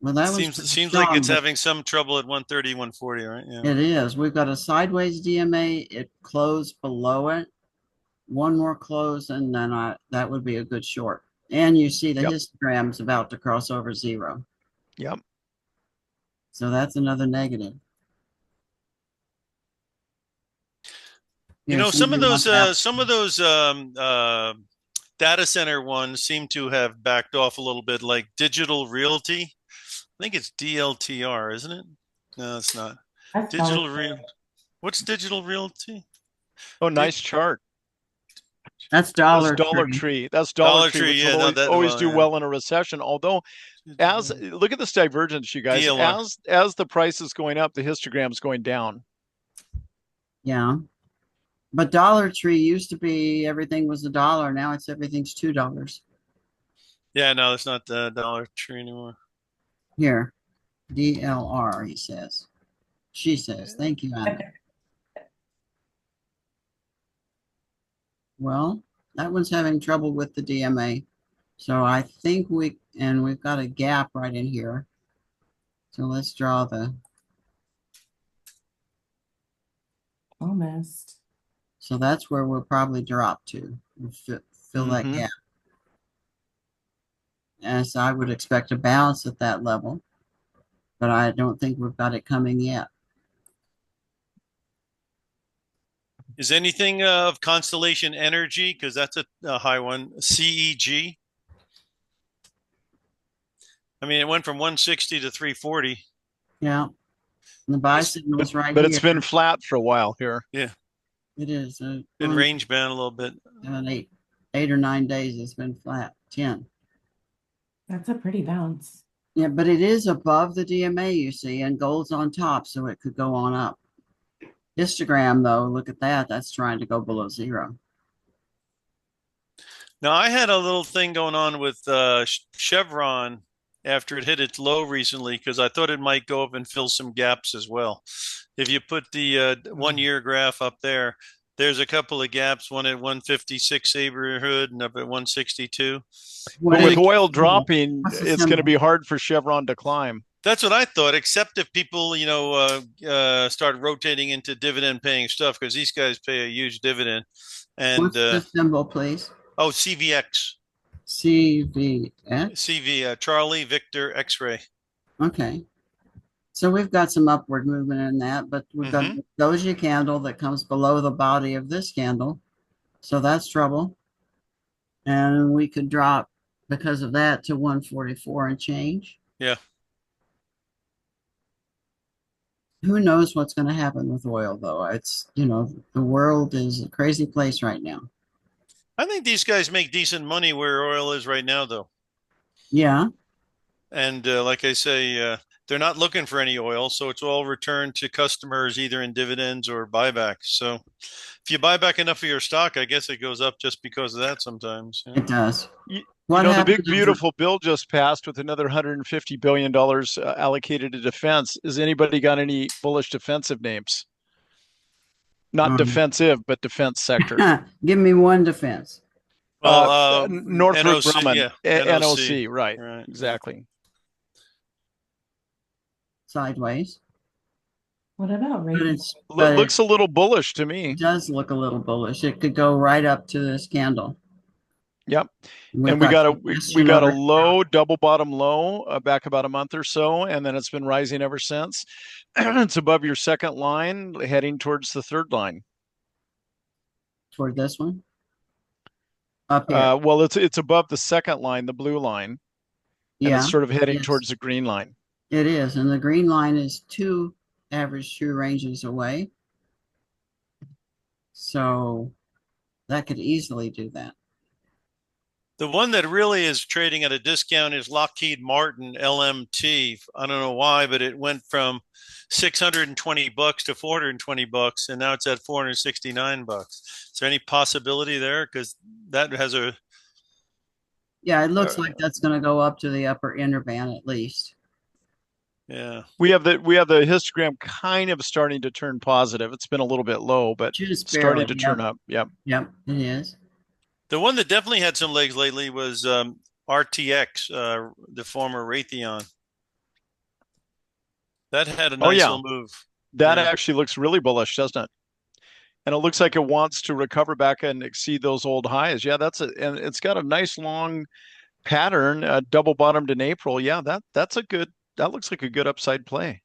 Well, that was seems pretty like strong, it's but having some trouble at 130, 140, right? Yeah. it is. We've got a sideways DMA. It closed below it. One more close, and then that would be a good short. And you see the Yep. histogram's about to cross over 0. Yep. So that's another negative. You know, Here's something like that. some of those data center ones seem to have backed off a little bit, like Digital Realty. I think it's DLTR, isn't it? No, it's not. That's Digital dollar. Real. What's Digital Realty? Oh, nice chart. That's That's Dollar Dollar Tree. Tree. That's Dollar Dollar Tree, Tree, which yeah, will no, always do yeah. well in a recession. Although, look at this divergence, you guys. DLR. As the price is going up, the histogram's going down. Yeah. But Dollar Tree used to be everything was $1. Now it's everything's $2. Yeah, no, it's not the Dollar Tree anymore. Here, DLR, he says. She says, thank you, Anna. Well, that one's having trouble with the DMA. So I think we've got a gap right in here. So let's draw the, Almost. so that's where we'll probably drop to. We'll fill that gap. As I would expect a bounce at that level, but I don't think we've got it coming yet. Is anything of Constellation Energy? Because that's a high one. CEG. I mean, it went from 160 to 340. Yeah. The buy signal's right But here. it's been flat for a while here. Yeah. It is. In range bound a little bit. 8 or 9 days it's been flat. 10. That's a pretty bounce. Yeah, but it is above the DMA, you see, and gold's on top, so it could go on up. Histogram, though, look at that. That's trying to go below 0. Now, I had a little thing going on with Chevron after it hit its low recently because I thought it might go up and fill some gaps as well. If you put the 1 year graph up there, there's a couple of gaps, one at 156 neighborhood and up at 162. But with oil dropping, What's the it's going to symbol? be hard for Chevron to climb. That's what I thought, except if people, start rotating into dividend paying stuff because these guys pay a huge dividend. And What's the symbol, please? CVX. CVX. CV, Charlie Victor X-ray. Okay. So we've got some upward movement in that, but we've got Mm-hmm. a doji candle that comes below the body of this candle. So that's trouble. And we could drop because of that to 144 and change. Yeah. Who knows what's going to happen with oil, though? It's, the world is a crazy place right now. I think these guys make decent money where oil is right now, though. Yeah, And like I say, they're not looking for any oil, so it's all returned to customers either in dividends or buybacks. So if you buy back enough of your stock, I guess it goes up just because of that sometimes. Yeah. it does. You, What the happens big if beautiful bill just passed with another $150 billion allocated to defense. Has anybody got any bullish defensive names? Not um, defensive, but defense sector. give me one defense Well, Northrop NOC, Grumman, yeah, NOC, NOC, right? right? Exactly. sideways, What about but rate? Looks a little bullish to it me. does look a little bullish. It could go right up to this candle. Yep. We've And we got got a we suggestion got a over. low double bottom low back about a month or so, and then it's been rising ever since. It's above your second line, heading towards the third line. Toward this one up here. Well, it's above the second line, the blue line, and Yeah, it's sort of heading yes, towards the green line. it is. And the green line is 2 average true ranges away. So that could easily do that. The one that really is trading at a discount is Lockheed Martin LMT. I don't know why, but it went from $620 to $420, and now it's at $469. Is there any possibility there? Because that has a Yeah, it looks like that's going to go up to the upper interband at least. yeah. We have the histogram kind of starting to turn positive. It's been a little bit low, but Just starting barely. to Yep. turn up. Yep. Yep, it is. The one that definitely had some legs lately was RTX, the former Raytheon. That had a nice little move. That actually looks really bullish, doesn't it? And it looks like it wants to recover back and exceed those old highs. Yeah, and it's got a nice long pattern, double bottomed in April. Yeah, that looks like a good upside play.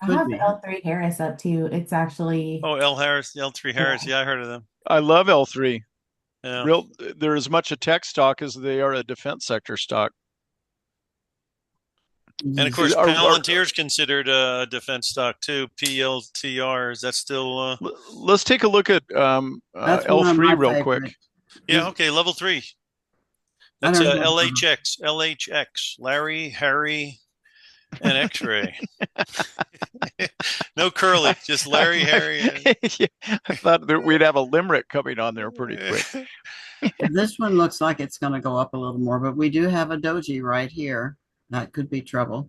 I Could have be. L3 Harris up too. It's actually L3 Harris. Yeah, I heard of them. I love L3. Yeah. They're as much a tech stock as they are a defense sector stock. And of course, Palantir's considered a defense stock too. PLTR, is that still? Let's take a look at L3 real quick. Yeah, okay, level 3. That's LHX, LHX, Larry, Harry, and X-ray. No curly, just Larry, Harry. Yeah, I thought that we'd have a limerick coming on there pretty quick. This one looks like it's going to go up a little more, but we do have a doji right here. That could be trouble.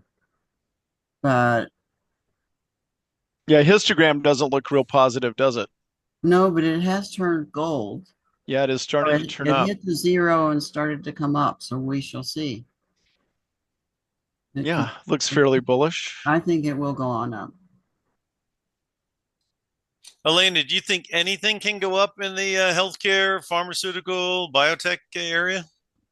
But yeah, histogram doesn't look real positive, does it? no, but it has turned gold. Yeah, it is starting to turn up. It hit the 0 and started to come up, so we shall see. Looks fairly bullish. I think it will go on up. Alaina, do you think anything can go up in the healthcare, pharmaceutical, biotech area?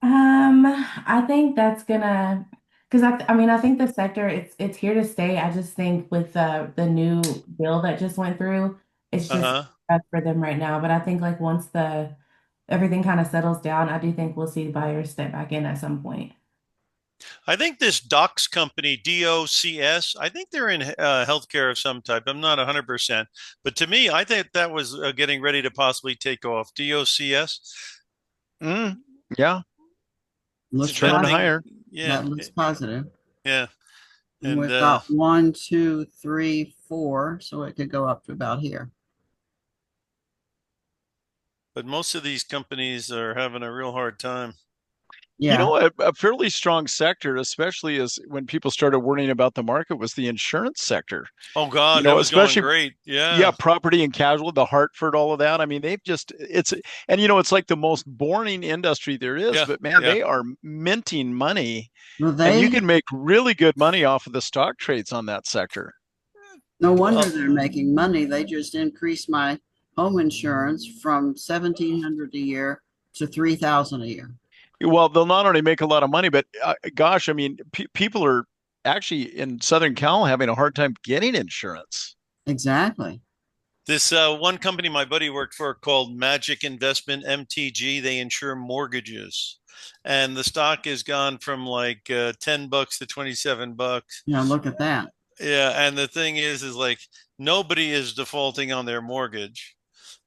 I think that's gonna, because I think the sector it's here to stay. I just think with the new bill that just went through, it's just tough for them right now. But I think like once everything kind of settles down, I do think we'll see buyers step back in at some point. I think this Docs company, DOCS, I think they're in healthcare of some type. I'm not 100%. But to me, I think that was getting ready to possibly take off. DOCS? Yeah. Looks turning higher. Yeah. That looks positive. Yeah. And we've got 1, 2, 3, 4, so it could go up to about here. But most of these companies are having a real hard time. Yeah. You know, a fairly strong sector, especially as when people started worrying about the market, was the insurance sector. Oh God, that was going great. Yeah. Yeah, property and casualty, the Hartford, all of that. I mean, it's like the most boring industry there is, but man, they are minting money. And you can make really good money off of the stock trades on that sector. No wonder they're making money. They just increased my home insurance from $1,700 a year to $3,000 a year. Well, they'll not only make a lot of money, but gosh, I mean, people are actually in Southern Cal having a hard time getting insurance. Exactly. This one company my buddy worked for called Magic Investment MTG, they insure mortgages. And the stock has gone from like $10 to $27. Yeah, look at that. Yeah, and the thing is like nobody is defaulting on their mortgage.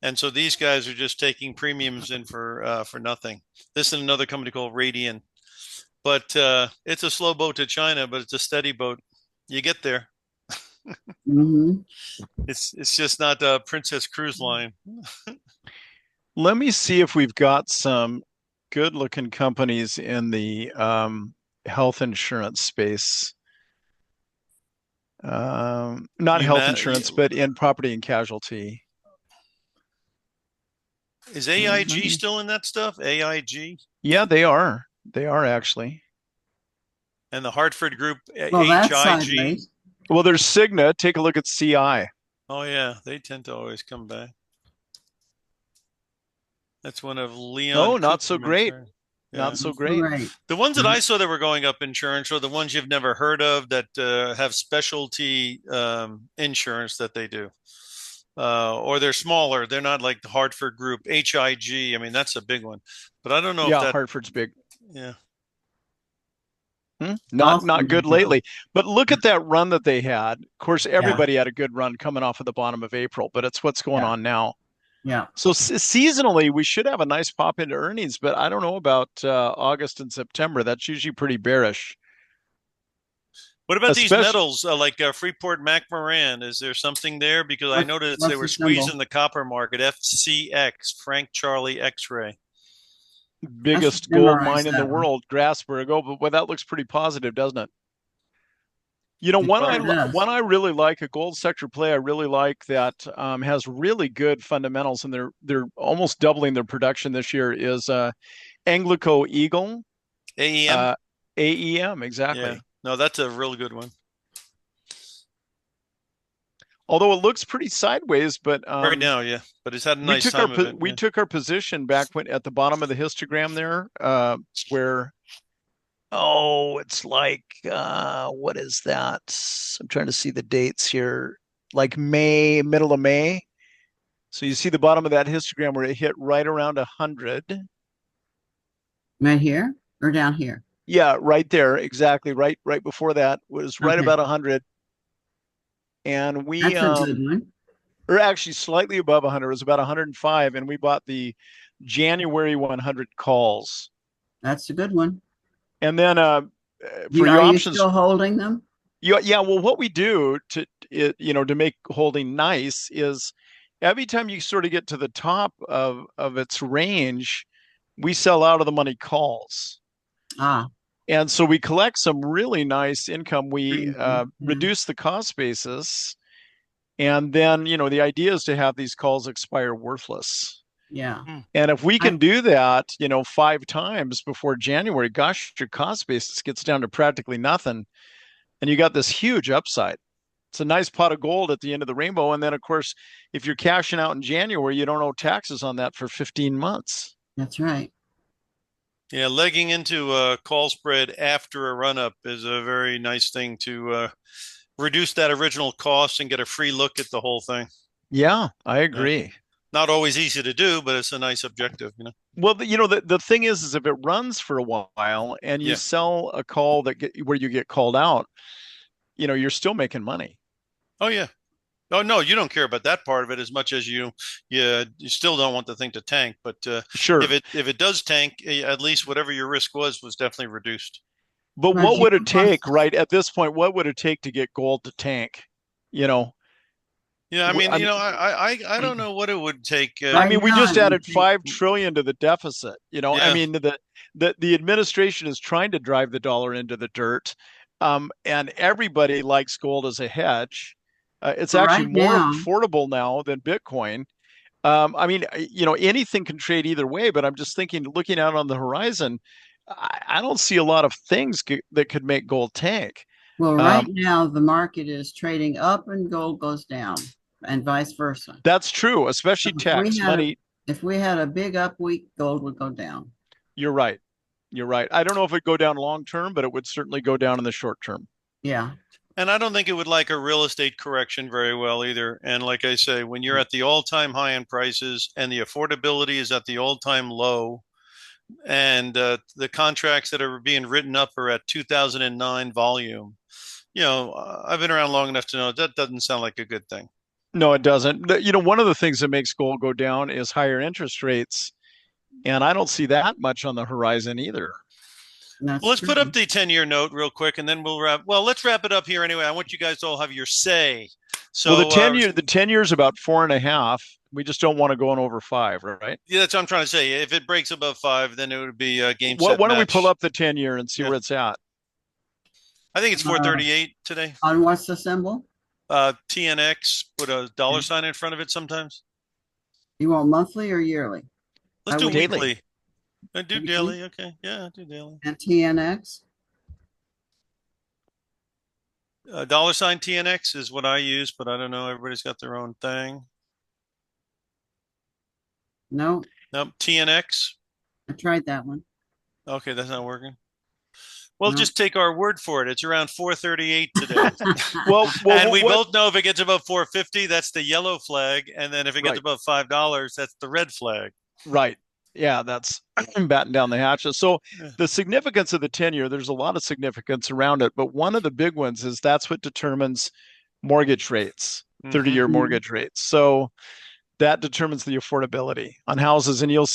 And so these guys are just taking premiums in for nothing. This is another company called Radian. But it's a slow boat to China, but it's a steady boat. You get there. Mm-hmm. It's just not a Princess Cruise Line. Let me see if we've got some good looking companies in the health insurance space. Not health insurance, but in property and casualty. Is AIG still in that stuff? AIG? Yeah, they are. They are actually. And the Hartford Group, Well, that's HIG. sideways. Well, there's Cigna. Take a look at CI. Oh, yeah. They tend to always come back. That's one of Leon. Oh, not so great. Yeah. Not so great. The ones that I saw that were going up insurance are the ones you've never heard of that have specialty insurance that they do. Or they're smaller. They're not like the Hartford Group, HIG. I mean, that's a big one. But I don't know if that... Hartford's big. Yeah. Not good lately. But look at that run that they had. Of course, everybody had a good run coming off of the bottom of April, but it's what's going on now. Yeah. So seasonally, we should have a nice pop into earnings, but I don't know about August and September. That's usually pretty bearish. What about these metals like Freeport McMoran? Is there something there? Because I noticed they were squeezing the copper market. FCX, Frank Charlie X-ray. Biggest gold mine in the world, Grasberg. Oh, but that looks pretty positive, doesn't it? You know, one I really like, a gold sector play I really like that has really good fundamentals, and they're almost doubling their production this year is Anglico Eagle. AEM? AEM, exactly. Yeah. No, that's a real good one. Although it looks pretty sideways, but right now, yeah. But it's had a nice time of it. We took our position back at the bottom of the histogram there, where it's like what is that? I'm trying to see the dates here. Like May, middle of May. So you see the bottom of that histogram where it hit right around 100. Right here or down here? Yeah, right there, exactly. Right before that was right about 100. And we That's a good one. Or actually slightly above 100. It was about 105, and we bought the January 100 calls. That's a good one. And then for your options, you still holding them? Yeah. Well, what we do to make holding nice is every time you sort of get to the top of its range, we sell out of the money calls. And so we collect some really nice income. We reduce the cost basis. And then, the idea is to have these calls expire worthless. Yeah. And if we can do that, 5 times before January, gosh, your cost basis gets down to practically nothing. And you got this huge upside. It's a nice pot of gold at the end of the rainbow. And then, of course, if you're cashing out in January, you don't owe taxes on that for 15 months. That's right. Yeah, legging into a call spread after a run-up is a very nice thing to reduce that original cost and get a free look at the whole thing. Yeah, I agree. Yeah. Not always easy to do, but it's a nice objective, Well, the thing is if it runs for a while and you sell a call where you get called out, you're still making money. Oh, yeah. Oh, no, you don't care about that part of it as much as you still don't want the thing to tank. But sure, if it does tank, at least whatever your risk was definitely reduced. But what would it take, right at this point? What would it take to get gold to tank? Yeah, I mean, I don't know what it would take. We just added $5 trillion to the deficit. I mean, the administration is trying to drive the dollar into the dirt, and everybody likes gold as a hedge. It's actually more affordable now than Bitcoin. Anything can trade either way, but I'm just thinking, looking out on the horizon, I don't see a lot of things that could make gold tank. Well, right now the market is trading up and gold goes down, and vice versa. That's true, especially tax money. If we had a big up week, gold would go down. You're right. I don't know if it'd go down long term, but it would certainly go down in the short term. Yeah. And I don't think it would like a real estate correction very well either. And like I say, when you're at the all-time high in prices and the affordability is at the all-time low, and the contracts that are being written up are at 2009 volume, I've been around long enough to know that doesn't sound like a good thing. No, it doesn't. One of the things that makes gold go down is higher interest rates, and I don't see that much on the horizon either. Well, That's let's put true. up the 10-year note real quick, and then we'll wrap. Well, let's wrap it up here anyway. I want you guys to all have your say. Well, So, the 10 year is about 4.5. We just don't want to go on over 5, right? yeah, that's what I'm trying to say. If it breaks above 5, then it would be a game, Why set, don't we pull match. up the 10 year and see Yeah. where it's at? I think it's Uh, 438 today. on what's the symbol? TNX, put a dollar sign in front of it sometimes. You want monthly or yearly? Let's do Daily. weekly. Do Weekly? daily. Okay. Yeah, do daily. And TNX? Dollar sign TNX is what I use, but I don't know. Everybody's got their own thing. No, Nope. TNX. I tried that one. Okay, that's not working. Well, No. just take our word for it. It's around 438 today. Well, And we both know if it gets above 450, that's the yellow flag. And then if it gets Right. above $5, that's the red flag. Right. Yeah, that's batting down the hatches. So the significance of the 10 year, there's a lot of significance around it, but one of the big ones is that's what determines mortgage rates, 30-year Mhm. mortgage rates. So that determines the affordability on houses, and you'll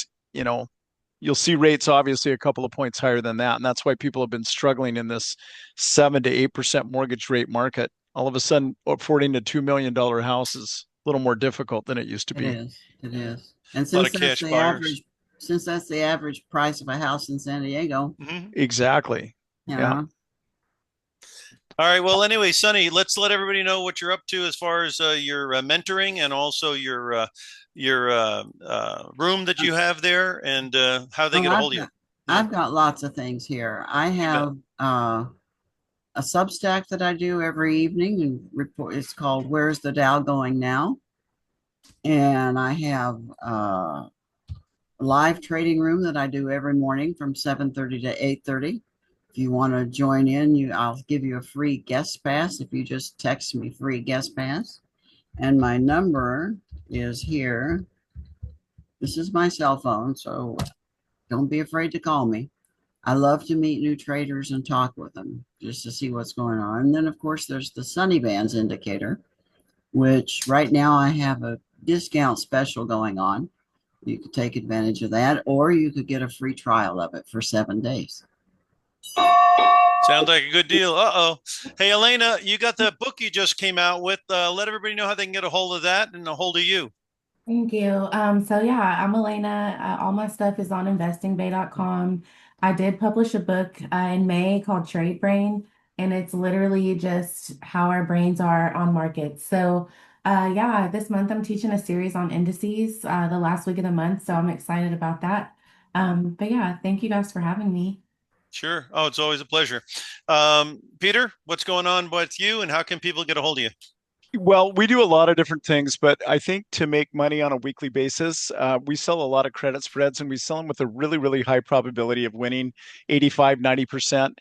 see rates obviously a couple of points higher than that, and that's why people have been struggling in this 7 to 8% mortgage rate market. All of a sudden, affording a $2 million house is a little more difficult than it used to It be. is. It is. And A lot since of that's cash the buyers. average, since that's the average price of a house in San Diego, Exactly. you Yeah. know, All right. Well, anyway, Sonny, let's let everybody know what you're up to as far as your mentoring and also your room that you have there and how they oh, get a hold of you. Yeah. I've got lots of things here. I You bet. have a Substack that I do every evening and report. It's called "Where's the Dow Going Now?" And I have a live trading room that I do every morning from 7:30 to 8:30. If you want to join in, I'll give you a free guest pass if you just text me free guest pass. And my number is here. This is my cell phone, so don't be afraid to call me. I love to meet new traders and talk with them just to see what's going on. And then, of course, there's the Sunny Bands indicator, which right now I have a discount special going on. You could take advantage of that, or you could get a free trial of it for 7 days. Sounds like a good deal. Uh-oh. Hey, Alaina, you got the book you just came out with. Let everybody know how they can get a hold of that and a hold of you. Thank you. So yeah, I'm Alaina. All my stuff is on investingbay.com. I did publish a book in May called Trade Brain, and it's literally just how our brains are on markets. So yeah, this month I'm teaching a series on indices the last week of the month, so I'm excited about that. But yeah, thank you guys for having me. Sure. Oh, it's always a pleasure. Peter, what's going on with you and how can people get a hold of you? Well, we do a lot of different things, but I think to make money on a weekly basis, we sell a lot of credit spreads and we sell them with a really, really high probability of winning 85, 90%.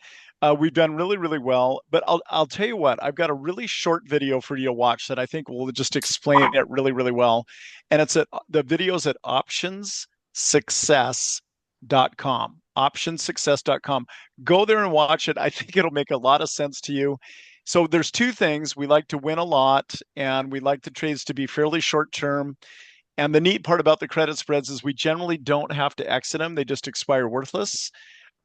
We've done really, really well, but I'll tell you what, I've got a really short video for you to watch that I think will just explain it really, really well. And the video's at optionssuccess.com, optionssuccess.com. Go there and watch it. I think it'll make a lot of sense to you. So there's two things. We like to win a lot, and we like the trades to be fairly short term. And the neat part about the credit spreads is we generally don't have to exit them; they just expire worthless.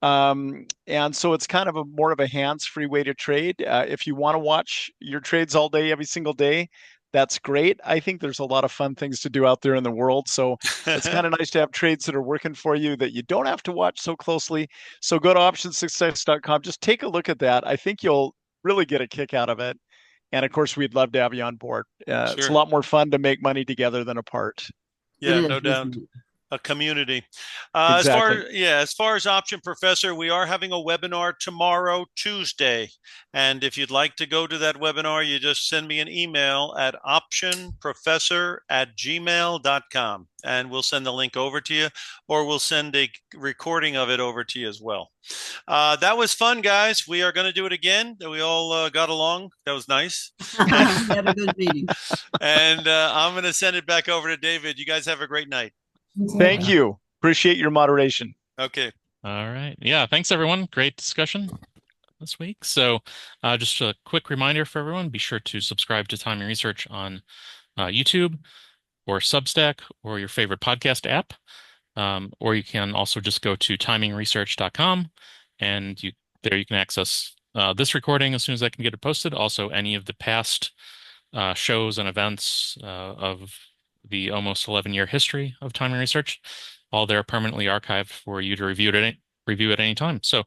And so it's kind of more of a hands-free way to trade. If you want to watch your trades all day, every single day, that's great. I think there's a lot of fun things to do out there in the world. So it's kind of nice to have trades that are working for you that you don't have to watch so closely. So go to optionssuccess.com. Just take a look at that. I think you'll really get a kick out of it. And of course, we'd love to have you on board. It's a Sure. lot more fun to make money together than apart. Yeah, It no is, doubt. isn't it? a community. Exactly. As far as Option Professor, we are having a webinar tomorrow, Tuesday. And if you'd like to go to that webinar, you just send me an email at optionprofessor@gmail.com, and we'll send the link over to you, or we'll send a recording of it over to you as well. That was fun, guys. We are going to do it again. We all got along. That was nice. We had a good meeting. And I'm going to send it back over to David. You guys have a great night. Thank you. Appreciate your moderation. Okay. All right. Yeah. Thanks, everyone. Great discussion this week. So just a quick reminder for everyone, be sure to subscribe to Timing Research on YouTube or Substack or your favorite podcast app. Or you can also just go to TimingResearch.com, and there you can access this recording as soon as I can get it posted. Also, any of the past shows and events of the almost 11-year history of Timing Research, all there permanently archived for you to review at any time. So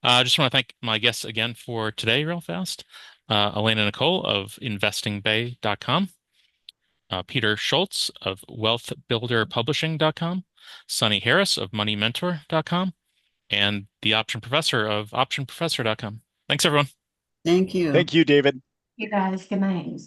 I just want to thank my guests again for today real fast. Alaina Nicole of investingbay.com, Peter Schultz of wealthbuilderpublishing.com, Sonny Harris of moneymentor.com, and the Option Professor of optionprofessor.com. Thanks, everyone. Thank you. Thank you, David. You guys, good night.